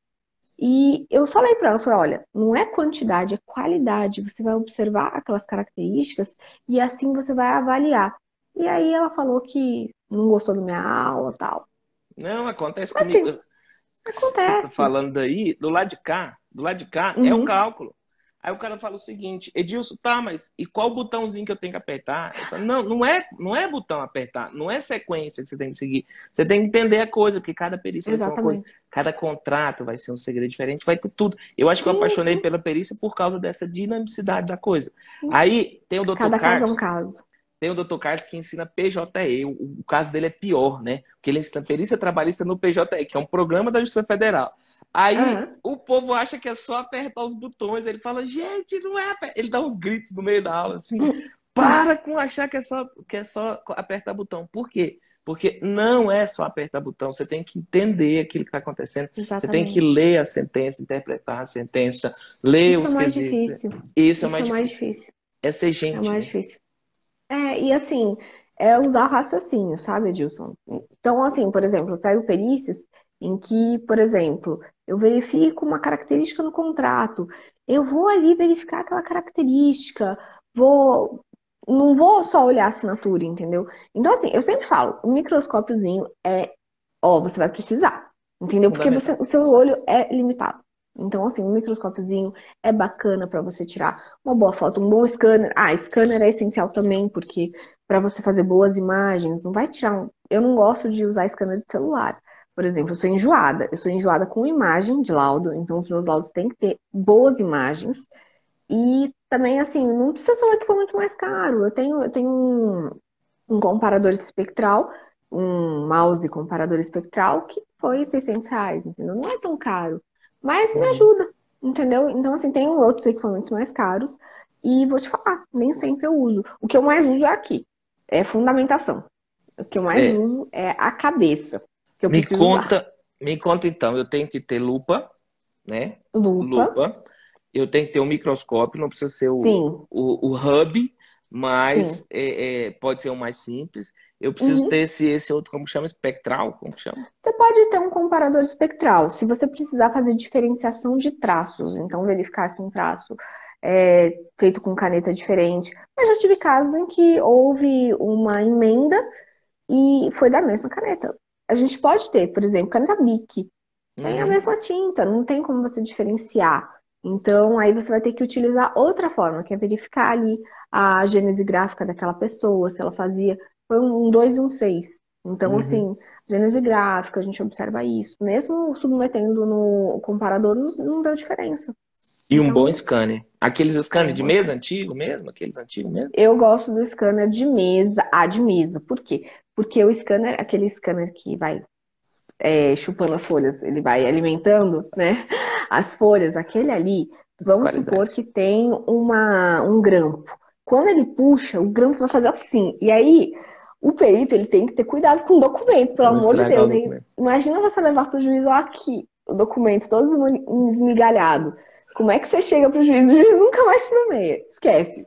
E eu falei para ela, eu falei, olha, não é quantidade, é qualidade. Você vai observar aquelas características e assim você vai avaliar. E aí ela falou que não gostou da minha aula, tal. Não, acontece Mas comigo. assim, Você está acontece. falando aí, do lado de cá é o Uhum, cálculo. Aí o cara fala o seguinte, Edilson, tá, mas e qual botãozinho que eu tenho que apertar? Eu falo, não, não é botão apertar, não é sequência que você tem que seguir. Você tem que entender a coisa, porque cada perícia vai ser uma coisa, exatamente. cada contrato vai ser um segredo diferente, vai ter tudo. Eu acho que eu Sim, apaixonei sim, pela perícia por causa dessa dinamicidade da coisa. sim. Aí tem o Dr. Cada caso é um Carlos, caso. tem o Dr. Carlos que ensina PJE. O caso dele é pior, né? Porque ele ensina perícia trabalhista no PJE, que é um programa da Justiça Federal. Aí Aham. o povo acha que é só apertar os botões. Ele fala, gente, não é. Ele dá uns gritos no meio da aula, assim. Para com achar que é só apertar botão. Por quê? Porque não é só apertar botão. Você tem que entender aquilo que está acontecendo. Você tem que Exatamente. ler a sentença, interpretar a sentença, ler Isso é o os mais quesitos. difícil. Isso é o Isso é mais o mais difícil. difícil. É ser É o gente, mais né? difícil. E assim, é usar raciocínio, sabe, Edilson? Então, assim, por exemplo, eu pego perícias em que, por exemplo, eu verifico uma característica no contrato, eu vou ali verificar aquela característica, vou, não vou só olhar a assinatura, entendeu? Então, assim, eu sempre falo, o microscópiozinho ó, você vai precisar, entendeu? Porque Fundamental. o seu olho é limitado. Então, assim, um microscópiozinho é bacana para você tirar uma boa foto, um bom scanner. Ah, scanner é essencial também, porque para você fazer boas imagens, não vai tirar um. Eu não gosto de usar scanner de celular. Por exemplo, eu sou enjoada. Eu sou enjoada com imagem de laudo, então os meus laudos têm que ter boas imagens. E também, assim, não precisa ser um equipamento mais caro. Eu tenho um comparador espectral, um mouse comparador espectral, que foi R$ 600, entendeu? Não é tão caro, mas me Uhum. ajuda, entendeu? Então, assim, tem outros equipamentos mais caros e vou te falar, nem sempre eu uso. O que eu mais uso é aqui, é fundamentação. O que eu mais É, uso é a cabeça, que eu me preciso usar. conta, me conta então, eu tenho que ter lupa, né? Lupa, Lupa. Eu tenho que ter um microscópio, não precisa ser sim, o hub, sim. mas pode ser o mais simples. Eu preciso ter Uhum. esse outro, como que chama? Espectral? Como que chama? Você pode ter um comparador espectral, se você precisar fazer diferenciação de traços, então verificar se um traço é feito com caneta diferente. Mas já tive casos em que houve uma emenda e foi da mesma caneta. A gente pode ter, por exemplo, caneta Bic, tem a Uhum, mesma tinta, não tem como você diferenciar. Então, aí você vai ter que utilizar outra forma, que é verificar ali a gênese gráfica daquela pessoa, se ela fazia, foi um 2 e um 6. Então, uhum. assim, gênese gráfica, a gente observa isso. Mesmo submetendo no comparador, não deu diferença. E um bom Então, scanner. Aqueles é scanners um de bom mesa scanner. antigo mesmo? Aqueles antigos mesmo? Eu gosto do scanner de mesa, de mesa. Por quê? Porque o scanner, aquele scanner que vai chupando as folhas, ele vai alimentando, né? As folhas, aquele ali, vamos supor Qualidade. que tem um grampo. Quando ele puxa, o grampo vai fazer assim. E aí, O perito, ele tem que ter cuidado com o documento, pelo Não amor de estragar o Deus. Aí, documento. imagina você levar para o juiz, ó, aqui, o documento todo esmigalhado. Como é que você chega para o juiz nunca mais te nomeia. Esquece.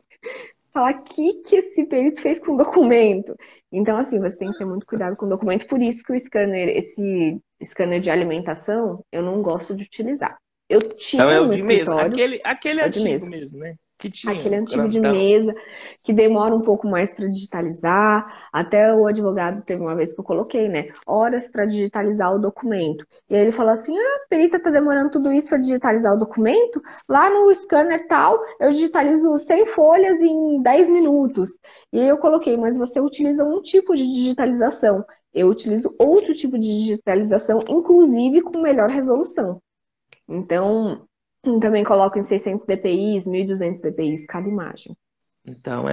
Falar o que esse perito fez com o documento. Então, assim, você tem que ter muito cuidado com o documento. Por isso que o scanner, esse scanner de alimentação, eu não gosto de utilizar. Eu Então tinha é no o meu de mesa. escritório, Aquele é o de antigo mesa. mesmo, né? Que tinha Aquele um antigo de grandão. mesa, que demora um pouco mais para digitalizar. Até o advogado teve uma vez que eu coloquei, né? Horas para digitalizar o documento. E aí ele falou assim: ah, perita, tá demorando tudo isso para digitalizar o documento? Lá no scanner tal, eu digitalizo 100 folhas em 10 minutos. E aí eu coloquei, mas você utiliza um tipo de digitalização. Eu utilizo outro tipo de digitalização, inclusive com melhor resolução. Então, também coloco em 600 dpi, 1200 dpi cada imagem. Então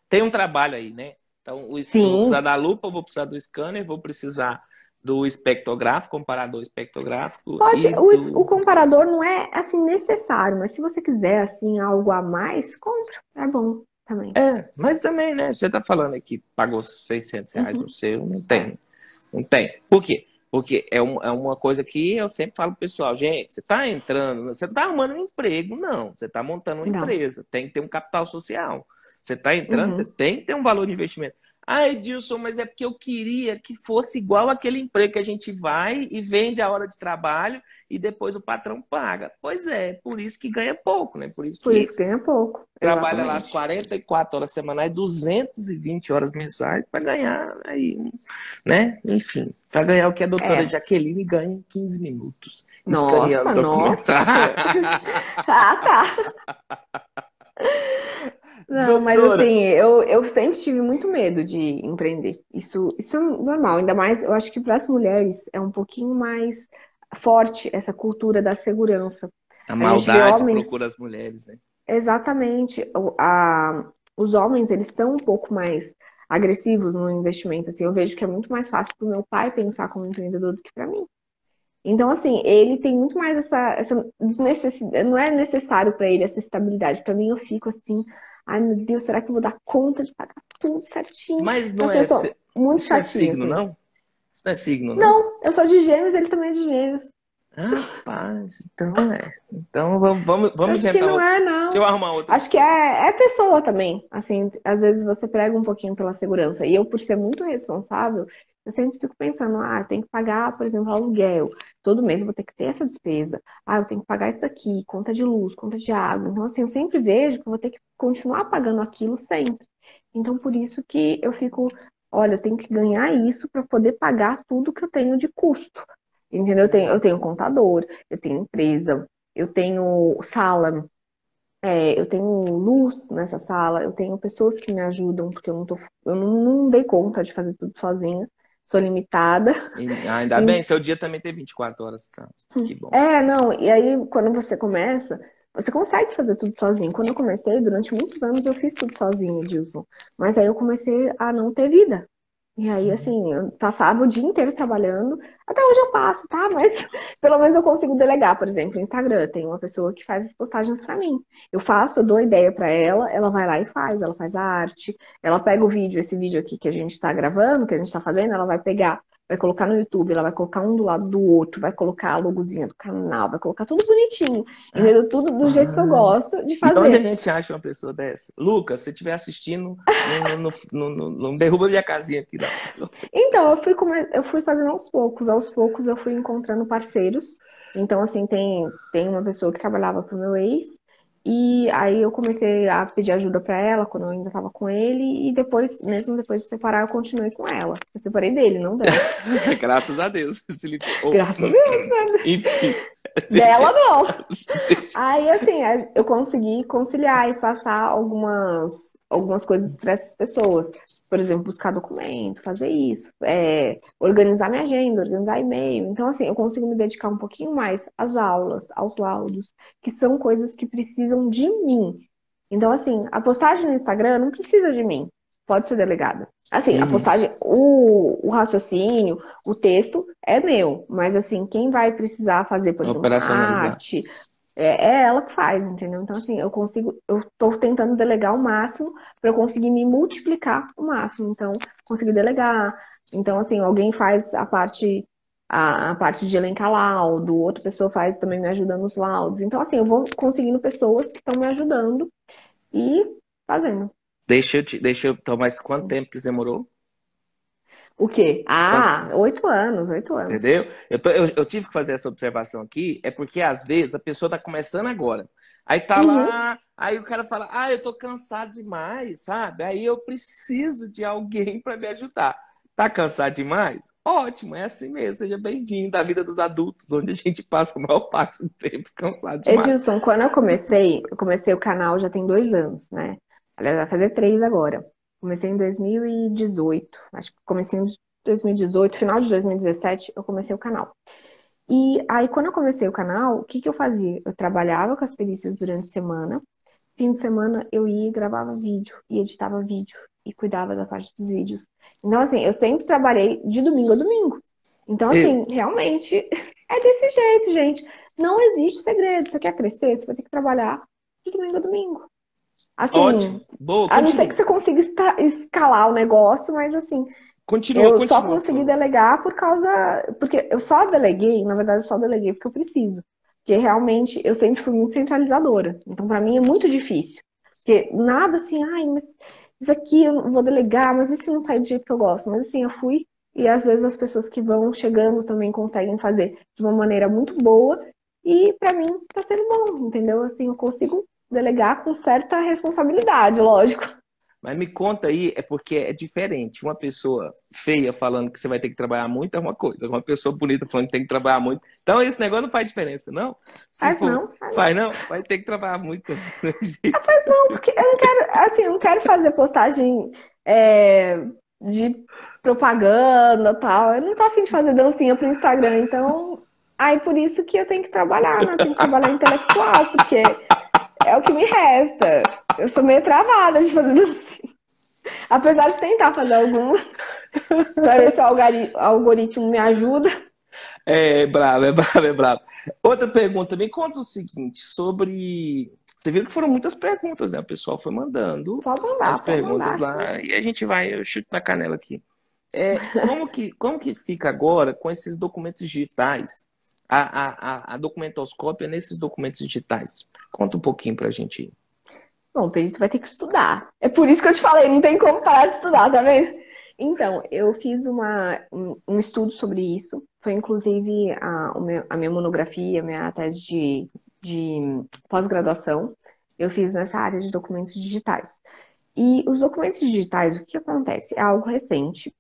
tem um trabalho aí, né? Então eu vou precisar Sim, da lupa, eu vou precisar do scanner, vou precisar do espectrográfico, comparador espectrográfico pode, e o do. comparador não é assim necessário, mas se você quiser assim algo a mais, compra, é bom também. É, mas também, né? Você tá falando aqui, pagou R$ 600 no Uhum. seu, não É, tem. Não tem. Por quê? Porque é uma coisa que eu sempre falo pro pessoal, gente, você tá entrando, você tá arrumando um emprego, não. Você tá montando uma não. empresa, tem que ter um capital social. Você tá entrando, você Uhum. tem que ter um valor de investimento. Ah, Edilson, mas é porque eu queria que fosse igual aquele emprego que a gente vai e vende a hora de trabalho e depois o patrão paga. Pois é, por isso que ganha pouco, né? Por isso Por que isso ganha pouco, trabalha lá as exatamente. 44 horas semanais, 220 horas mensais para ganhar aí, né? Enfim, para ganhar o que a doutora É. Jaqueline ganha em 15 minutos, escaneando Nossa, documentos. nossa. Ah, tá. Não, mas Doutora, assim, eu sempre tive muito medo de empreender. Isso é normal, ainda mais, eu acho que para as mulheres é um pouquinho mais forte essa cultura da segurança. a A gente vê maldade homens, procura as mulheres, né? exatamente, os homens, eles são um pouco mais agressivos no investimento. Assim, eu vejo que é muito mais fácil para o meu pai pensar como empreendedor do que para mim. Então, assim, ele tem muito mais essa desnecessidade, não é necessário para ele essa estabilidade. Para mim, eu fico assim, ai meu Deus, será que eu vou dar conta de pagar tudo certinho? Mas Então, não assim, eu é. sou muito Isso não é chatinha signo, com isso. não? Isso não é signo, não? Não, eu sou de gêmeos, ele também é de gêmeos. Rapaz, então é. Então vamos Acho que inventar não outro. é, Deixa eu não. arrumar outra Acho que esposa. é pessoa também. Assim, às vezes você prega um pouquinho pela segurança. E eu, por ser muito responsável, eu sempre fico pensando, ah, eu tenho que pagar, por exemplo, aluguel. Todo mês eu vou ter que ter essa despesa. Ah, eu tenho que pagar isso aqui, conta de luz, conta de água. Então, assim, eu sempre vejo que eu vou ter que continuar pagando aquilo sempre. Então, por isso que eu fico, olha, eu tenho que ganhar isso para poder pagar tudo que eu tenho de custo. Entendeu? Eu tenho contador, eu tenho empresa, eu tenho sala, eu tenho luz nessa sala, eu tenho pessoas que me ajudam, porque eu não dei conta de fazer tudo sozinha, sou limitada. Ainda bem, seu dia também tem 24 horas, tá? Que bom. Não, e aí quando você começa, você consegue fazer tudo sozinho. Quando eu comecei, durante muitos anos eu fiz tudo sozinha, Edilson. Mas aí eu comecei a não ter vida. E aí, assim, eu passava o dia inteiro trabalhando. Até hoje eu passo, tá? Mas pelo menos eu consigo delegar, por exemplo, o Instagram. Tem uma pessoa que faz as postagens pra mim. Eu faço, eu dou ideia pra ela, ela vai lá e faz. Ela faz a arte, ela pega o vídeo, esse vídeo aqui que a gente tá gravando, que a gente tá fazendo, ela vai pegar, vai colocar no YouTube, ela vai colocar um do lado do outro, vai colocar a logozinha do canal, vai colocar tudo bonitinho. Entendeu? Tudo do jeito que eu Rapaz. gosto de E onde a fazer. gente acha uma pessoa dessa? Lucas, se você estiver assistindo, não derruba minha casinha aqui, não. Então, eu fui fazendo aos poucos eu fui encontrando parceiros. Então, assim, tem uma pessoa que trabalhava pro meu ex, e aí eu comecei a pedir ajuda pra ela quando eu ainda tava com ele, e depois, mesmo depois de separar, eu continuei com ela. Eu separei dele, não dela. Graças a Deus. Se livrou. Graças a Deus. Enfim, Dela deixa, não. deixa. Aí, assim, eu consegui conciliar e passar algumas coisas para essas pessoas. Por exemplo, buscar documento, fazer isso, organizar minha agenda, organizar e-mail. Então, assim, eu consigo me dedicar um pouquinho mais às aulas, aos laudos, que são coisas que precisam de mim. Então, assim, a postagem no Instagram não precisa de mim, pode ser delegada. Assim, a Uhum. postagem, o raciocínio, o texto é meu, mas assim, quem vai precisar fazer, por exemplo, a Operacionalizar. arte, é ela que faz, entendeu? Então, assim, eu tô tentando delegar o máximo para eu conseguir me multiplicar o máximo. Então, conseguir delegar. Então, assim, alguém faz a parte de elencar laudo, outra pessoa faz também me ajuda nos laudos. Então, assim, eu vou conseguindo pessoas que estão me ajudando e fazendo. Então, mas quanto tempo que isso demorou? O quê? Quanto, Ah, 8 anos, 8 anos. entendeu? Eu tive que fazer essa observação aqui, é porque às vezes a pessoa tá começando agora. Aí tá Uhum. lá, aí o cara fala, eu tô cansado demais, sabe? Aí eu preciso de alguém para me ajudar. Tá cansado demais? Ótimo, é assim mesmo. Seja bem-vindo à vida dos adultos, onde a gente passa a maior parte do tempo cansado demais. Edilson, quando eu comecei o canal já tem 2 anos, né? Aliás, vai fazer 3 agora. Comecei em 2018, acho que comecei em 2018, final de 2017, eu comecei o canal. E aí, quando eu comecei o canal, o que que eu fazia? Eu trabalhava com as perícias durante a semana, fim de semana eu ia e gravava vídeo, e editava vídeo, e cuidava da parte dos vídeos. Então, assim, eu sempre trabalhei de domingo a domingo. Então, Eu, assim, realmente é desse jeito, gente. Não existe segredo. Você quer crescer, você vai ter que trabalhar de domingo a domingo. ótimo. Assim, Boa, a não ser que continua. você consiga escalar o negócio, mas assim, Continua, eu só continua, por consegui favor. delegar por causa. Porque eu só deleguei, na verdade, eu só deleguei porque eu preciso. Porque realmente eu sempre fui muito centralizadora. Então, pra mim é muito difícil. Porque nada assim, ai, mas isso aqui eu não vou delegar, mas isso não sai do jeito que eu gosto. Mas assim, eu fui. E às vezes as pessoas que vão chegando também conseguem fazer de uma maneira muito boa. E pra mim tá sendo bom, entendeu? Assim, eu consigo delegar com certa responsabilidade, lógico. Mas me conta aí, é porque é diferente. Uma pessoa feia falando que você vai ter que trabalhar muito é uma coisa. Uma pessoa bonita falando que tem que trabalhar muito. Então esse negócio não faz diferença, não? Se Faz for, não, faz não. faz não, vai ter que trabalhar muito do mesmo jeito. Não, porque eu não quero, assim, eu não quero fazer postagem é, de propaganda e tal. Eu não tô afim de fazer dancinha pro Instagram, então. Aí por isso que eu tenho que trabalhar, né? Eu tenho que trabalhar intelectual, porque é o que me resta. Eu sou meio travada de fazer dancinha. Apesar de tentar fazer algumas, pra ver se o algoritmo me ajuda. É brabo, é brabo, é brabo. Outra pergunta, me conta o seguinte, sobre. Você viu que foram muitas perguntas, né? O pessoal foi mandando as Pode perguntas mandar, sim. lá e a gente vai, eu chuto na canela aqui. Como que fica agora com esses documentos digitais? A documentoscópia nesses documentos digitais. Conta um pouquinho pra gente aí. Bom, o perito vai ter que estudar. É por isso que eu te falei, não tem como parar de estudar, tá vendo? Então, eu fiz um estudo sobre isso. Foi inclusive a minha monografia, a minha tese de pós-graduação. Eu fiz nessa área de documentos digitais. E os documentos digitais, o que acontece? É algo recente.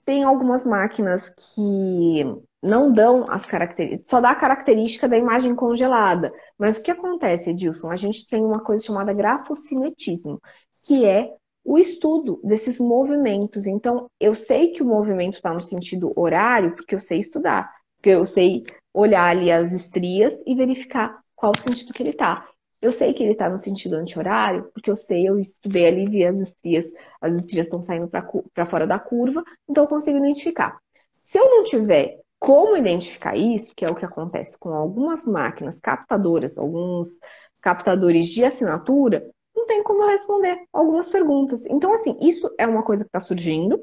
Tem algumas máquinas que não dão as características, só dá a característica da imagem congelada. Mas o que acontece, Edilson? A gente tem uma coisa chamada grafocinetismo, que é o estudo desses movimentos. Então, eu sei que o movimento está no sentido horário, porque eu sei estudar, porque eu sei olhar ali as estrias e verificar qual o sentido que ele está. Eu sei que ele está no sentido anti-horário, porque eu estudei ali, vi as estrias estão saindo para fora da curva, então eu consigo identificar. Se eu não tiver como identificar isso, que é o que acontece com algumas máquinas captadoras, alguns captadores de assinatura, não tem como eu responder algumas perguntas. Então, assim, isso é uma coisa que está surgindo,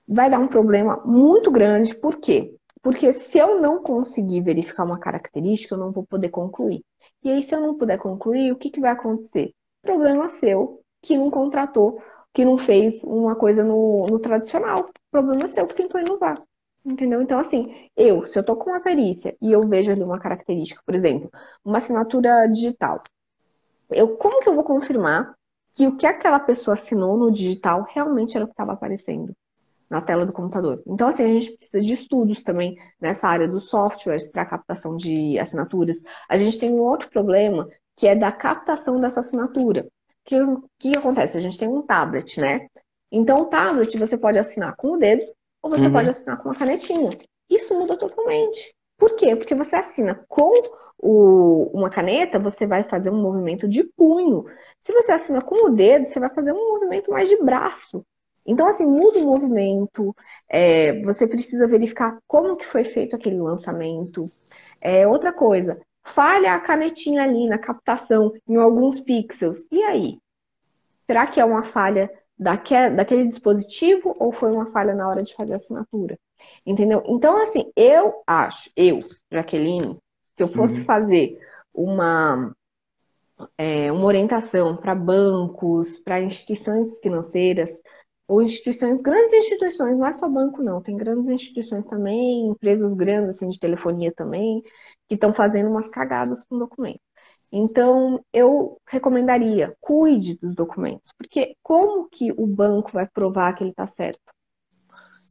vai dar um problema muito grande, por quê? Porque se eu não conseguir verificar uma característica, eu não vou poder concluir. E aí, se eu não puder concluir, o que que vai acontecer? Problema seu, que não contratou, que não fez uma coisa no tradicional. Problema seu, que tentou inovar. Entendeu? Então, assim, se eu tô com uma perícia e eu vejo ali uma característica, por exemplo, uma assinatura digital, como que eu vou confirmar que o que aquela pessoa assinou no digital realmente era o que estava aparecendo na tela do computador? Então, assim, a gente precisa de estudos também nessa área dos softwares para captação de assinaturas. A gente tem um outro problema que é da captação dessa assinatura. O que acontece? A gente tem um tablet, né? Então, o tablet você pode assinar com o dedo ou você pode Uhum. assinar com uma canetinha. Isso muda totalmente. Por quê? Porque você assina com uma caneta, você vai fazer um movimento de punho. Se você assina com o dedo, você vai fazer um movimento mais de braço. Então, assim, muda o movimento, você precisa verificar como que foi feito aquele lançamento. Outra coisa, falha a canetinha ali na captação, em alguns pixels. E aí? Será que é uma falha daquele dispositivo ou foi uma falha na hora de fazer a assinatura? Entendeu? Então, assim, Jaqueline, se eu fosse Uhum. fazer uma, uma orientação para bancos, para instituições financeiras, ou instituições, grandes instituições, não é só banco, não, tem grandes instituições também, empresas grandes assim, de telefonia também, que estão fazendo umas cagadas com documento. Então, eu recomendaria, cuide dos documentos, porque como que o banco vai provar que ele está certo?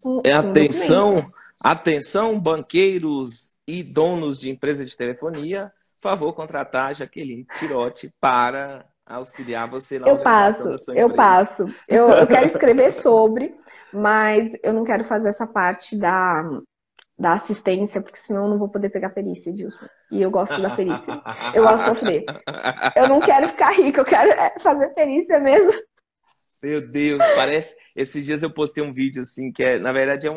Com documentos. Atenção, atenção, banqueiros e donos de empresa de telefonia, favor contratar a Jaqueline Tirotti para auxiliar você na Eu organização da passo, sua eu empresa. passo. Eu quero escrever sobre, mas eu não quero fazer essa parte da assistência, porque senão eu não vou poder pegar perícia, Dilson. E eu gosto da perícia. Eu gosto de sofrer. Eu não quero ficar rica, eu quero fazer perícia mesmo. Meu Deus, parece. Esses dias eu postei um vídeo assim, que na verdade é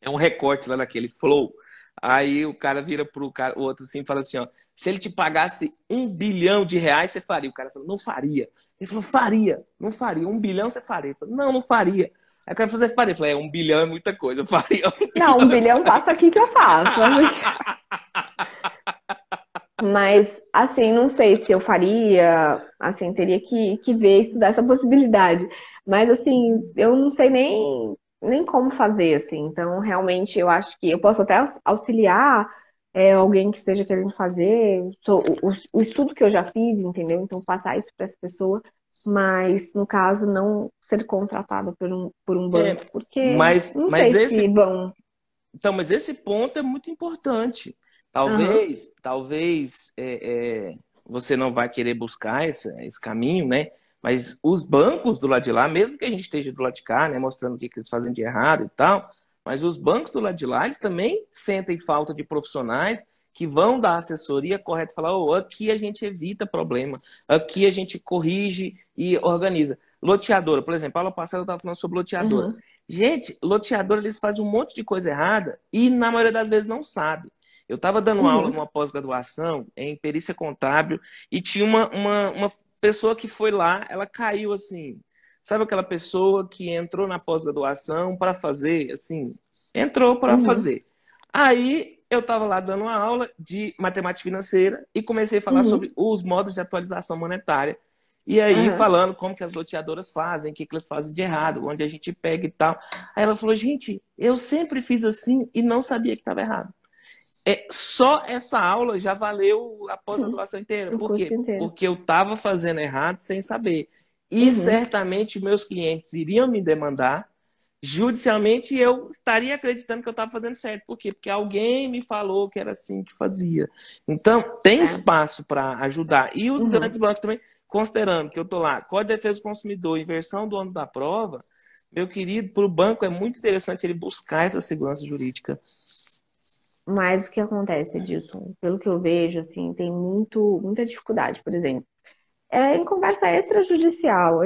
um recorte lá naquele Flow. Aí o cara vira pro cara, o outro assim e fala assim, ó, se ele te pagasse 1 bilhão de reais, você faria? O cara falou, não faria. Ele falou, faria, não faria. 1 bilhão você faria. Ele falou, não, não faria. Aí o cara falou, você faria? Eu falei, 1 bilhão é muita coisa, eu faria um Não, bilhão. 1 bilhão passa aqui que eu faço. Mas, assim, não sei se eu faria, assim, teria que ver, estudar essa possibilidade. Mas, assim, eu não sei nem como fazer, assim. Então, realmente, eu acho que eu posso até auxiliar alguém que esteja querendo fazer o estudo que eu já fiz, entendeu? Então, passar isso para essa pessoa, mas, no caso, não ser contratado por um É, banco, porque mas, não sei mas se esse vão. Então, mas esse ponto é muito importante. Aham, Talvez você não vai querer buscar esse caminho, né? Mas os bancos do lado de lá, mesmo que a gente esteja do lado de cá, né, mostrando o que eles fazem de errado e tal, mas os bancos do lado de lá, eles também sentem falta de profissionais que vão dar assessoria correta, falar, oh, aqui a gente evita problema, aqui a gente corrige e organiza. Loteadora, por exemplo, a aula passada eu estava falando sobre loteadora. uhum, Gente, loteador, eles fazem um monte de coisa errada e na maioria das vezes não sabe. Eu estava dando aula uhum, numa pós-graduação em perícia contábil e tinha uma pessoa que foi lá, ela caiu assim. Sabe aquela pessoa que entrou na pós-graduação para fazer, assim, entrou para uhum, fazer. Aí eu estava lá dando uma aula de matemática financeira e comecei a falar sobre uhum, os modos de atualização monetária. E aí, aham. falando como que as loteadoras fazem, o que, que elas fazem de errado, onde a gente pega e tal. Aí ela falou, gente, eu sempre fiz assim e não sabia que estava errado. Só essa aula já valeu a pós-graduação inteira. O Por curso quê? inteiro. Porque eu estava fazendo errado sem saber. E Uhum, certamente meus clientes iriam me demandar judicialmente e eu estaria acreditando que eu estava fazendo certo. Por quê? Porque alguém me falou que era assim que fazia. Então, tem é. espaço para ajudar. E os grandes Uhum. bancos também, considerando que eu estou lá, Código de Defesa do Consumidor, inversão do ônus da prova, meu querido, para o banco é muito interessante ele buscar essa segurança jurídica. Mas o que acontece, Edilson? Pelo que eu vejo, assim, tem muita dificuldade, por exemplo. Em conversa extrajudicial,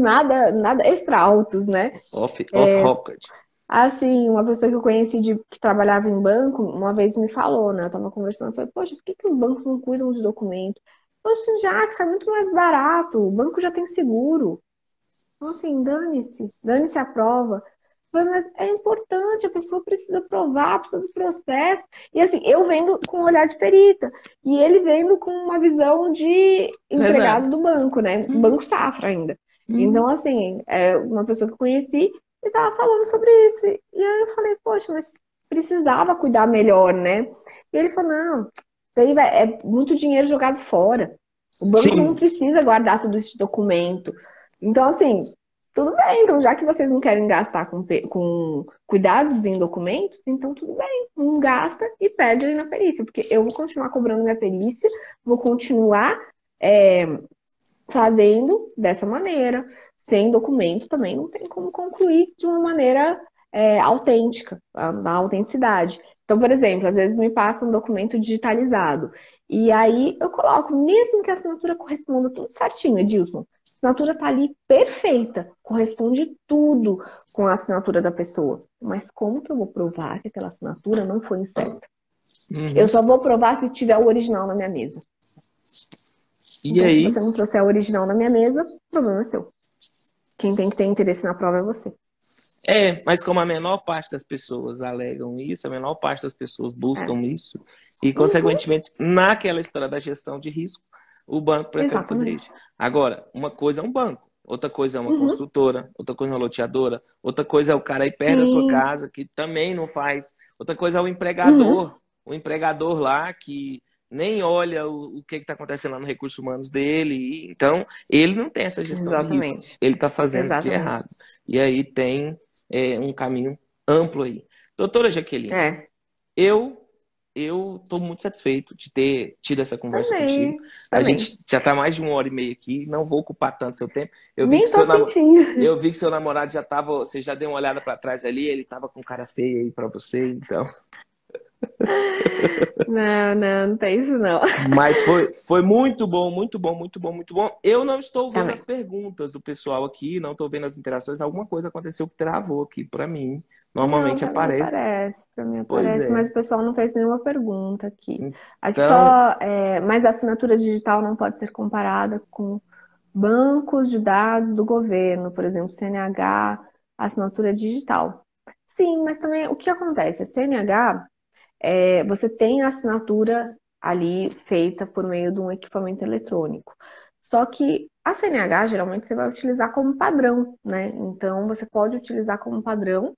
nada extra autos, né? Off record. Assim, uma pessoa que eu conheci que trabalhava em banco, uma vez me falou, né? Eu tava conversando, eu falei, poxa, por que os bancos não cuidam de documento? Poxa, já que isso é muito mais barato, o banco já tem seguro. Então, assim, dane-se a prova. Mas é importante, a pessoa precisa provar, precisa do processo. E assim, eu vendo com um olhar de perita, e ele vendo com uma visão de empregado Exato. do banco, né? Uhum, Banco Safra ainda. Então, uhum. assim, uma pessoa que eu conheci e tava falando sobre isso. E aí eu falei, poxa, mas precisava cuidar melhor, né? E ele falou, não, isso aí é muito dinheiro jogado fora. O banco não Sim, precisa guardar todo esse documento. Então, assim, tudo bem, então já que vocês não querem gastar com cuidados em documentos, então tudo bem, não gasta e pede ali na perícia, porque eu vou continuar cobrando minha perícia, vou continuar é, fazendo dessa maneira, sem documento também não tem como concluir de uma maneira autêntica, da autenticidade. Então, por exemplo, às vezes me passa um documento digitalizado, e aí eu coloco, mesmo que a assinatura corresponda tudo certinho, Edilson, a assinatura tá ali perfeita, corresponde tudo com a assinatura da pessoa. Mas como que eu vou provar que aquela assinatura não foi incerta? Uhum. Eu só vou provar se tiver o original na minha mesa. E Então, se aí? você não trouxer o original na minha mesa, o problema é seu. Quem tem que ter interesse na prova é você. Mas como a menor parte das pessoas alegam isso, a menor parte das pessoas É. buscam isso, e, Uhum, consequentemente, naquela história da gestão de risco, o banco prefere fazer exatamente. isso. Agora, uma coisa é um banco, outra coisa é uma Uhum, construtora, outra coisa é uma loteadora, outra coisa é o cara aí perto da sua sim. casa, que também não faz, outra coisa é Uhum, o empregador lá que nem olha o que está acontecendo lá no recursos humanos dele, então ele não tem essa gestão de risco, exatamente. ele está fazendo de Exatamente. errado. E aí tem um caminho amplo aí. Doutora Jaqueline, É. eu eu estou muito satisfeito de ter tido essa conversa contigo. Também. A Também. gente já está mais de 1 hora e meia aqui, não vou ocupar tanto seu tempo. Nem tô sentindo. Eu vi que seu namorado já estava, você já deu uma olhada para trás ali, ele estava com cara feia aí para você, então. Não, não, não tem isso não. Mas foi muito bom, muito bom, muito bom, muito bom. Eu não estou vendo as Também. perguntas do pessoal aqui, não estou vendo as interações. Alguma coisa aconteceu que travou aqui para mim. Não, Normalmente pra mim aparece. aparece, pra mim Pois aparece, mas é. o pessoal não fez nenhuma pergunta aqui. Aqui Então, só, mas a assinatura digital não pode ser comparada com bancos de dados do governo, por exemplo, CNH, assinatura digital. Sim, mas também o que acontece? A CNH, você tem a assinatura ali feita por meio de um equipamento eletrônico. Só que a CNH geralmente você vai utilizar como padrão, né? Então você pode utilizar como padrão,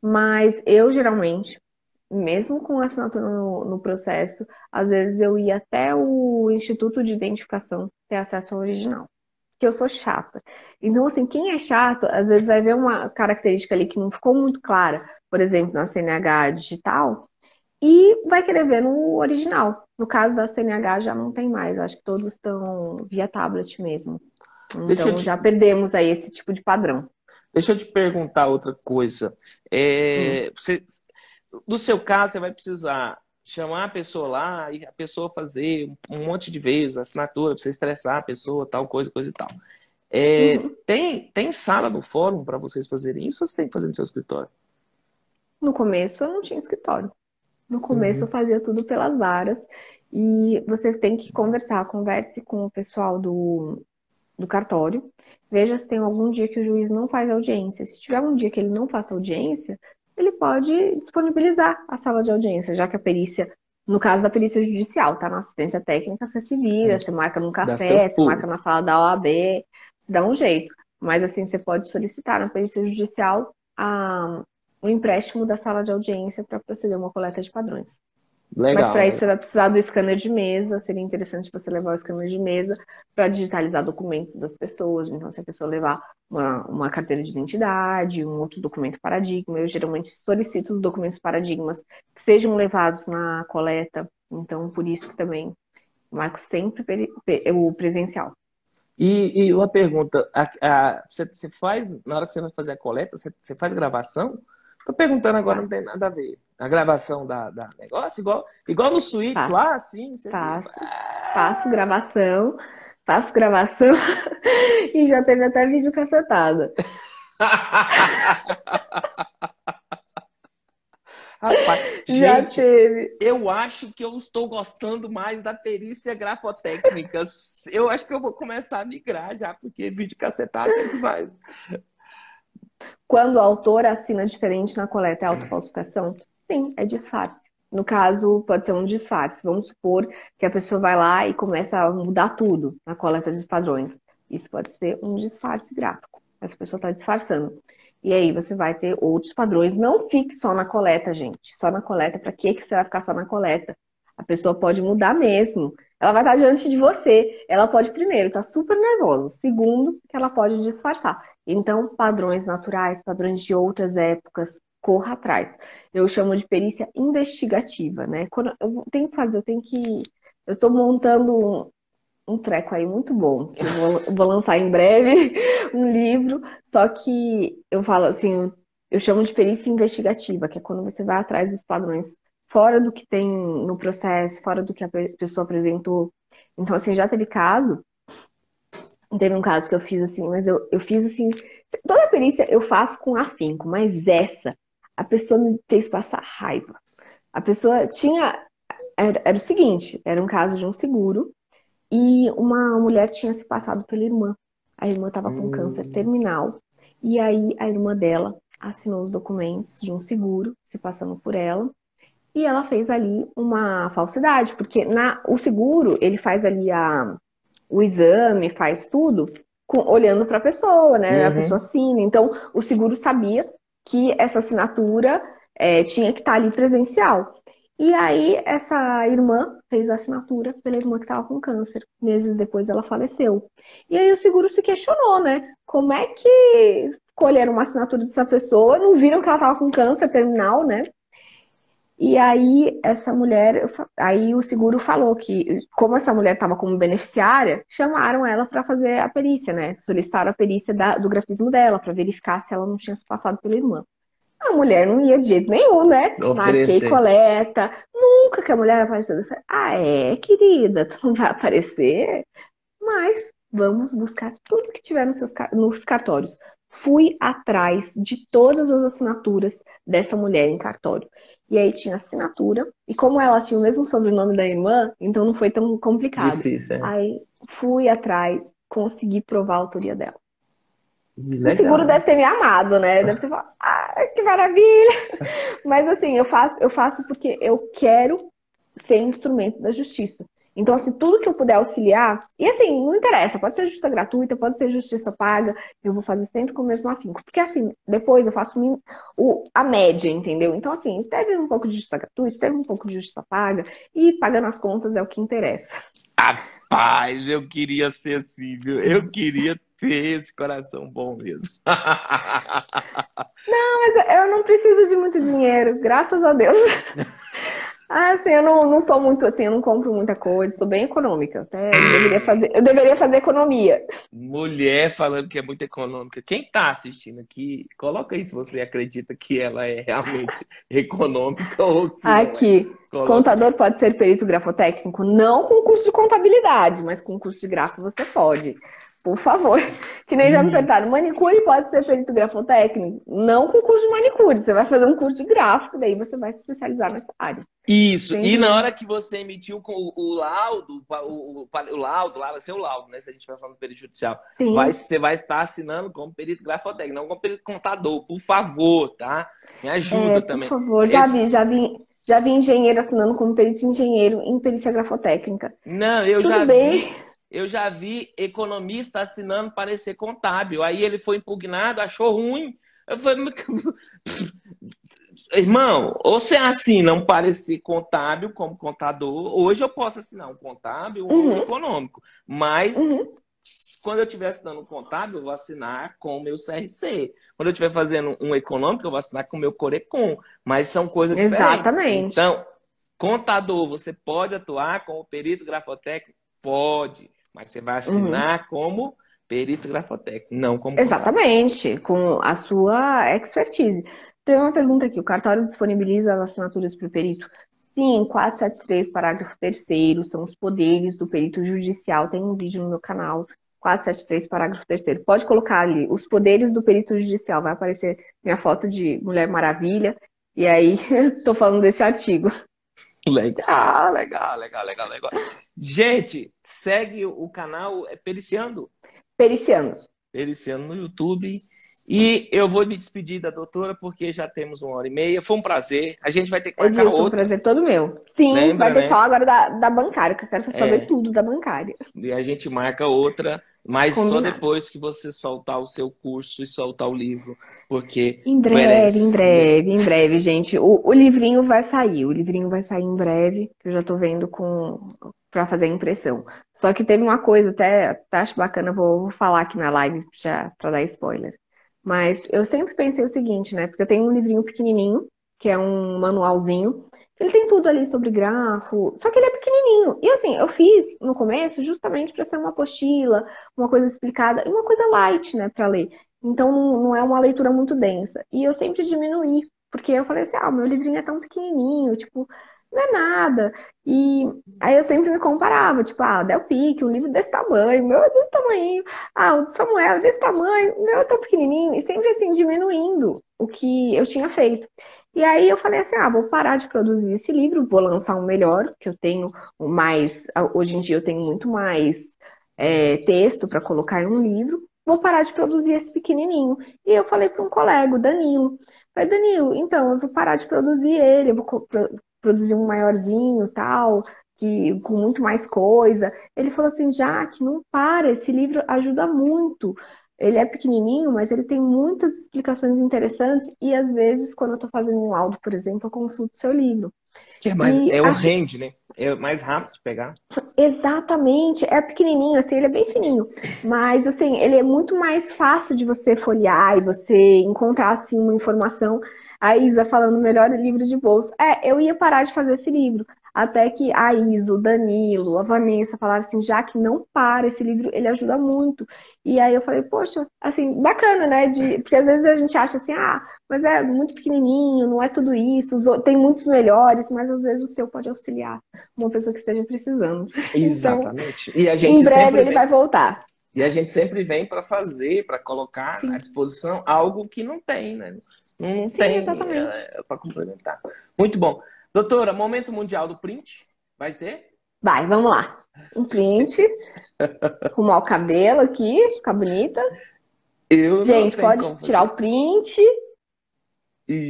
mas eu geralmente, mesmo com assinatura no processo, às vezes eu ia até o Instituto de Identificação ter acesso ao original. Porque eu sou chata. Então, assim, quem é chato, às vezes vai ver uma característica ali que não ficou muito clara, por exemplo, na CNH digital, e vai querer ver no original. No caso da CNH já não tem mais, eu acho que todos estão via tablet mesmo. deixa eu Então te, já perdemos aí esse tipo de padrão. deixa eu te perguntar outra coisa. Hum. No seu caso, você vai precisar chamar a pessoa lá e a pessoa fazer um monte de vezes, assinatura, para você estressar a pessoa, tal coisa, coisa e tal. Uhum. Tem sala no fórum para vocês fazerem isso ou você tem que fazer no seu escritório? No começo eu não tinha escritório. No começo eu Uhum. fazia tudo pelas varas e você tem que conversar, converse com o pessoal do cartório, veja se tem algum dia que o juiz não faz audiência. Se tiver um dia que ele não faça audiência, ele pode disponibilizar a sala de audiência, já que a perícia, no caso da perícia judicial, tá na assistência técnica, você se vira, você marca num Dá seus café, você marca pulos. na sala da OAB, dá um jeito. Mas assim, você pode solicitar na perícia judicial o empréstimo da sala de audiência para proceder uma coleta de padrões. Mas Legal, para isso você legal. vai precisar do scanner de mesa. Seria interessante você levar o scanner de mesa para digitalizar documentos das pessoas. Então, se a pessoa levar uma carteira de identidade, um outro documento paradigma, eu geralmente solicito os documentos paradigmas que sejam levados na coleta. Então, por isso que também marco sempre o presencial. E uma pergunta, você faz, na hora que você vai fazer a coleta, você faz gravação? Tô perguntando agora, não tem Faço, nada a ver. A gravação da negócio, igual no Suítes faço, lá, assim, você vê. faço, faço gravação e já teve até vídeo cacetada. Rapaz, Já gente, teve. eu acho que eu estou gostando mais da perícia grafotécnica. Eu acho que eu vou começar a migrar já, porque vídeo cacetado é demais. Quando o autor assina diferente na coleta, é autofalsificação? Sim, é disfarce. No caso, pode ser um disfarce. Vamos supor que a pessoa vai lá e começa a mudar tudo na coleta de padrões. Isso pode ser um disfarce gráfico. Essa pessoa está disfarçando. E aí você vai ter outros padrões. Não fique só na coleta, gente. Só na coleta. Para que você vai ficar só na coleta? A pessoa pode mudar mesmo. Ela vai estar diante de você. Ela pode, primeiro, estar super nervosa. Segundo, que ela pode disfarçar. Então, padrões naturais, padrões de outras épocas, corra atrás. Eu chamo de perícia investigativa, né? Quando eu tenho que fazer, eu estou montando um treco aí muito bom, que eu vou lançar em breve, um livro, só que eu falo assim, eu chamo de perícia investigativa, que é quando você vai atrás dos padrões fora do que tem no processo, fora do que a pessoa apresentou. Então, assim, já teve caso. Teve um caso que eu fiz assim, mas eu fiz assim. Toda a perícia eu faço com afinco, mas essa, a pessoa me fez passar raiva. A pessoa tinha. era o seguinte, era um caso de um seguro e uma mulher tinha se passado pela irmã. A irmã estava com câncer Hum, terminal e aí a irmã dela assinou os documentos de um seguro, se passando por ela, e ela fez ali uma falsidade, porque o seguro, ele faz ali o exame, faz tudo olhando para a pessoa, né? A pessoa uhum. assina. Então, o seguro sabia que essa assinatura tinha que estar ali presencial. E aí, essa irmã fez a assinatura pela irmã que estava com câncer. Meses depois, ela faleceu. E aí, o seguro se questionou, né? Como é que colheram uma assinatura dessa pessoa? Não viram que ela estava com câncer terminal, né? E aí, essa mulher, aí o seguro falou que, como essa mulher estava como beneficiária, chamaram ela para fazer a perícia, né? Solicitaram a perícia do grafismo dela, para verificar se ela não tinha se passado pela irmã. A mulher não ia de jeito nenhum, né? Marquei Oferecer. coleta, nunca que a mulher apareceu. Eu falei, ah, é, querida, tu não vai aparecer? Mas vamos buscar tudo que tiver nos cartórios. Fui atrás de todas as assinaturas dessa mulher em cartório. E aí tinha assinatura, e como ela tinha o mesmo sobrenome da irmã, então não foi tão complicado. Difícil, é. Aí fui atrás, consegui provar a autoria dela. O seguro Legal. deve ter me amado, né? Deve ter falado, ah, que maravilha! Mas assim, eu faço porque eu quero ser instrumento da justiça. Então, assim, tudo que eu puder auxiliar, e assim, não interessa, pode ser justiça gratuita, pode ser justiça paga, eu vou fazer sempre com o mesmo afinco. Porque assim, depois eu faço a média, entendeu? Então, assim, teve um pouco de justiça gratuita, teve um pouco de justiça paga, e pagando as contas é o que interessa. Rapaz, eu queria ser assim, viu? Eu queria ter esse coração bom mesmo. Mas eu não preciso de muito dinheiro, graças a Deus. Ah, assim, eu não sou muito assim, eu não compro muita coisa, sou bem econômica. Até eu deveria fazer economia. Mulher falando que é muito econômica. Quem tá assistindo aqui, coloca aí se você acredita que ela é realmente econômica ou se não é. Aqui, Coloca contador aqui. pode ser perito grafotécnico? Não com curso de contabilidade, mas com curso de grafo você pode. Por favor. Que nem já me perguntaram, Isso. manicure pode ser perito grafotécnico? Não com curso de manicure. Você vai fazer um curso de gráfico, daí você vai se especializar nessa área. Isso. E Sempre na mesmo. hora que você emitiu o laudo, o laudo, lá vai ser o laudo, né? Se a gente vai falando do perito judicial, Sim. você vai estar assinando como perito grafotécnico, não como perito contador, por favor, tá? Me ajuda Por também. favor, Esse, já vi engenheiro assinando como perito engenheiro em perícia grafotécnica. não, Tudo bem. eu já vi economista assinando parecer contábil. Aí ele foi impugnado, achou ruim. Eu falei, irmão, ou você assina um parecer contábil como contador, hoje eu posso assinar um contábil ou um Uhum, econômico, mas uhum. quando eu estiver assinando um contábil, eu vou assinar com o meu CRC. Quando eu estiver fazendo um econômico, eu vou assinar com o meu Corecon, mas são coisas diferentes. Exatamente. Então, contador, você pode atuar como perito grafotécnico? Pode, mas você vai Uhum. assinar como perito grafotécnico, não como contador. Exatamente, com a sua expertise. Tem uma pergunta aqui: o cartório disponibiliza as assinaturas para o perito? Sim, 473, parágrafo terceiro, são os poderes do perito judicial. Tem um vídeo no meu canal, 473, parágrafo terceiro. Pode colocar ali, os poderes do perito judicial. Vai aparecer minha foto de Mulher Maravilha. E aí, tô falando desse artigo. Legal, legal, legal, legal, legal. Gente, segue o canal Periciando. Periciando. Periciando no YouTube. E eu vou me despedir da doutora porque já temos 1 hora e meia. Foi um prazer. A gente vai ter que marcar Edilson, um outra. prazer todo meu. Sim, vai Lembra, ter que né? falar agora da bancária, que eu quero saber É. tudo da bancária. E a gente marca outra, mas só Combinado. depois que você soltar o seu curso e soltar o livro, porque Em breve, em merece. breve, em breve, gente. O livrinho vai sair. O livrinho vai sair em breve, que eu já tô vendo para fazer a impressão. Só que teve uma coisa, até acho bacana, vou falar aqui na live já para dar spoiler. Mas eu sempre pensei o seguinte, né? Porque eu tenho um livrinho pequenininho, que é um manualzinho. Ele tem tudo ali sobre grafo, só que ele é pequenininho. E assim, eu fiz no começo justamente para ser uma apostila, uma coisa explicada, e uma coisa light, né, para ler. Então não é uma leitura muito densa. E eu sempre diminuí, porque eu falei assim, ah, o meu livrinho é tão pequenininho, tipo, não é nada. E aí eu sempre me comparava, tipo, ah, o Del Pique, um livro desse tamanho, o meu é desse tamanho. Ah, o do Samuel é desse tamanho, o meu é tão pequenininho. E sempre assim, diminuindo o que eu tinha feito. E aí eu falei assim, vou parar de produzir esse livro, vou lançar um melhor, que eu tenho mais, hoje em dia eu tenho muito mais texto para colocar em um livro, vou parar de produzir esse pequenininho. E eu falei para um colega, o Danilo, falei, Danilo, então eu vou parar de produzir ele, eu vou produzir um maiorzinho, tal, que com muito mais coisa. Ele falou assim, Jaque, não para, esse livro ajuda muito. Ele é pequenininho, mas ele tem muitas explicações interessantes e às vezes, quando eu estou fazendo um áudio, por exemplo, eu consulto seu livro. Que é mais, E é um assim, rende, né? É mais rápido de pegar. exatamente, é pequenininho, assim, ele é bem fininho, mas assim, ele é muito mais fácil de você folhear e você encontrar assim uma informação. A Isa falando melhor livro de bolso. Eu ia parar de fazer esse livro, até que a Isa, o Danilo, a Vanessa falaram assim, já que não para, esse livro ele ajuda muito. E aí eu falei, poxa, assim, bacana, né? Porque às vezes a gente acha assim, mas é muito pequenininho, não é tudo isso, tem muitos melhores, mas às vezes o seu pode auxiliar uma pessoa que esteja precisando. Então, Exatamente. E a em gente breve sempre ele vai vem. voltar. E a gente sempre vem para fazer, para colocar à Sim, disposição algo que não tem, né? Não sim, tem exatamente. para complementar. Muito bom. Doutora, momento mundial do print? Vai ter? Vai, vamos lá. Um print, arrumar o cabelo aqui, ficar bonita. Eu não Gente, tenho pode como tirar fazer. o print,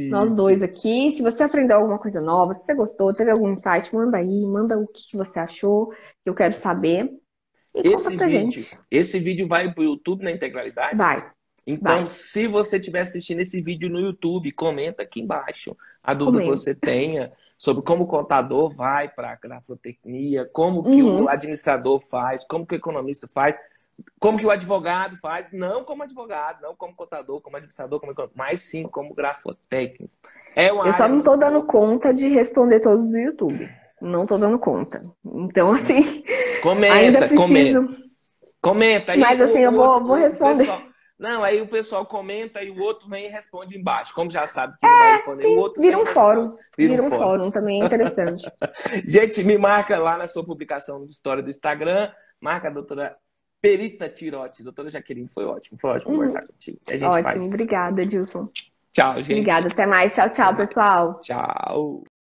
nós Isso. dois aqui. Se você aprendeu alguma coisa nova, se você gostou, teve algum insight, manda aí, manda o que você achou, que eu quero saber. E conta Esse pra vídeo, gente. esse vídeo vai para o YouTube na integralidade? Vai, Então, vai. se você estiver assistindo esse vídeo no YouTube, comenta aqui embaixo a dúvida que Comenta. você tenha sobre como o contador vai para a grafotecnia, como que o Uhum. administrador faz, como que o economista faz, como que o advogado faz, não como advogado, não como contador, como administrador, como economista, mas sim como grafotécnico. É uma Eu só área não tô muito dando boa. conta de responder todos do YouTube. Não tô dando conta. Então, assim, ainda Comenta, comenta. preciso. Comenta aí Mas, assim, eu o outro, vou o pessoal. responder. Não, aí o pessoal comenta e o outro vem e responde embaixo. Como já sabe que não vai responder, o Sim, outro vira vem e um responde. fórum. Vira um Vira um fórum. fórum também é interessante. Gente, me marca lá na sua publicação de história do Instagram. Marca a doutora Perita Tirotti. Doutora Jaqueline, foi ótimo Uhum. conversar contigo. A gente Ótimo. faz. Obrigada, Edilson. Tchau, gente. Obrigada. Até mais. Tchau, Até tchau, mais. pessoal. Tchau.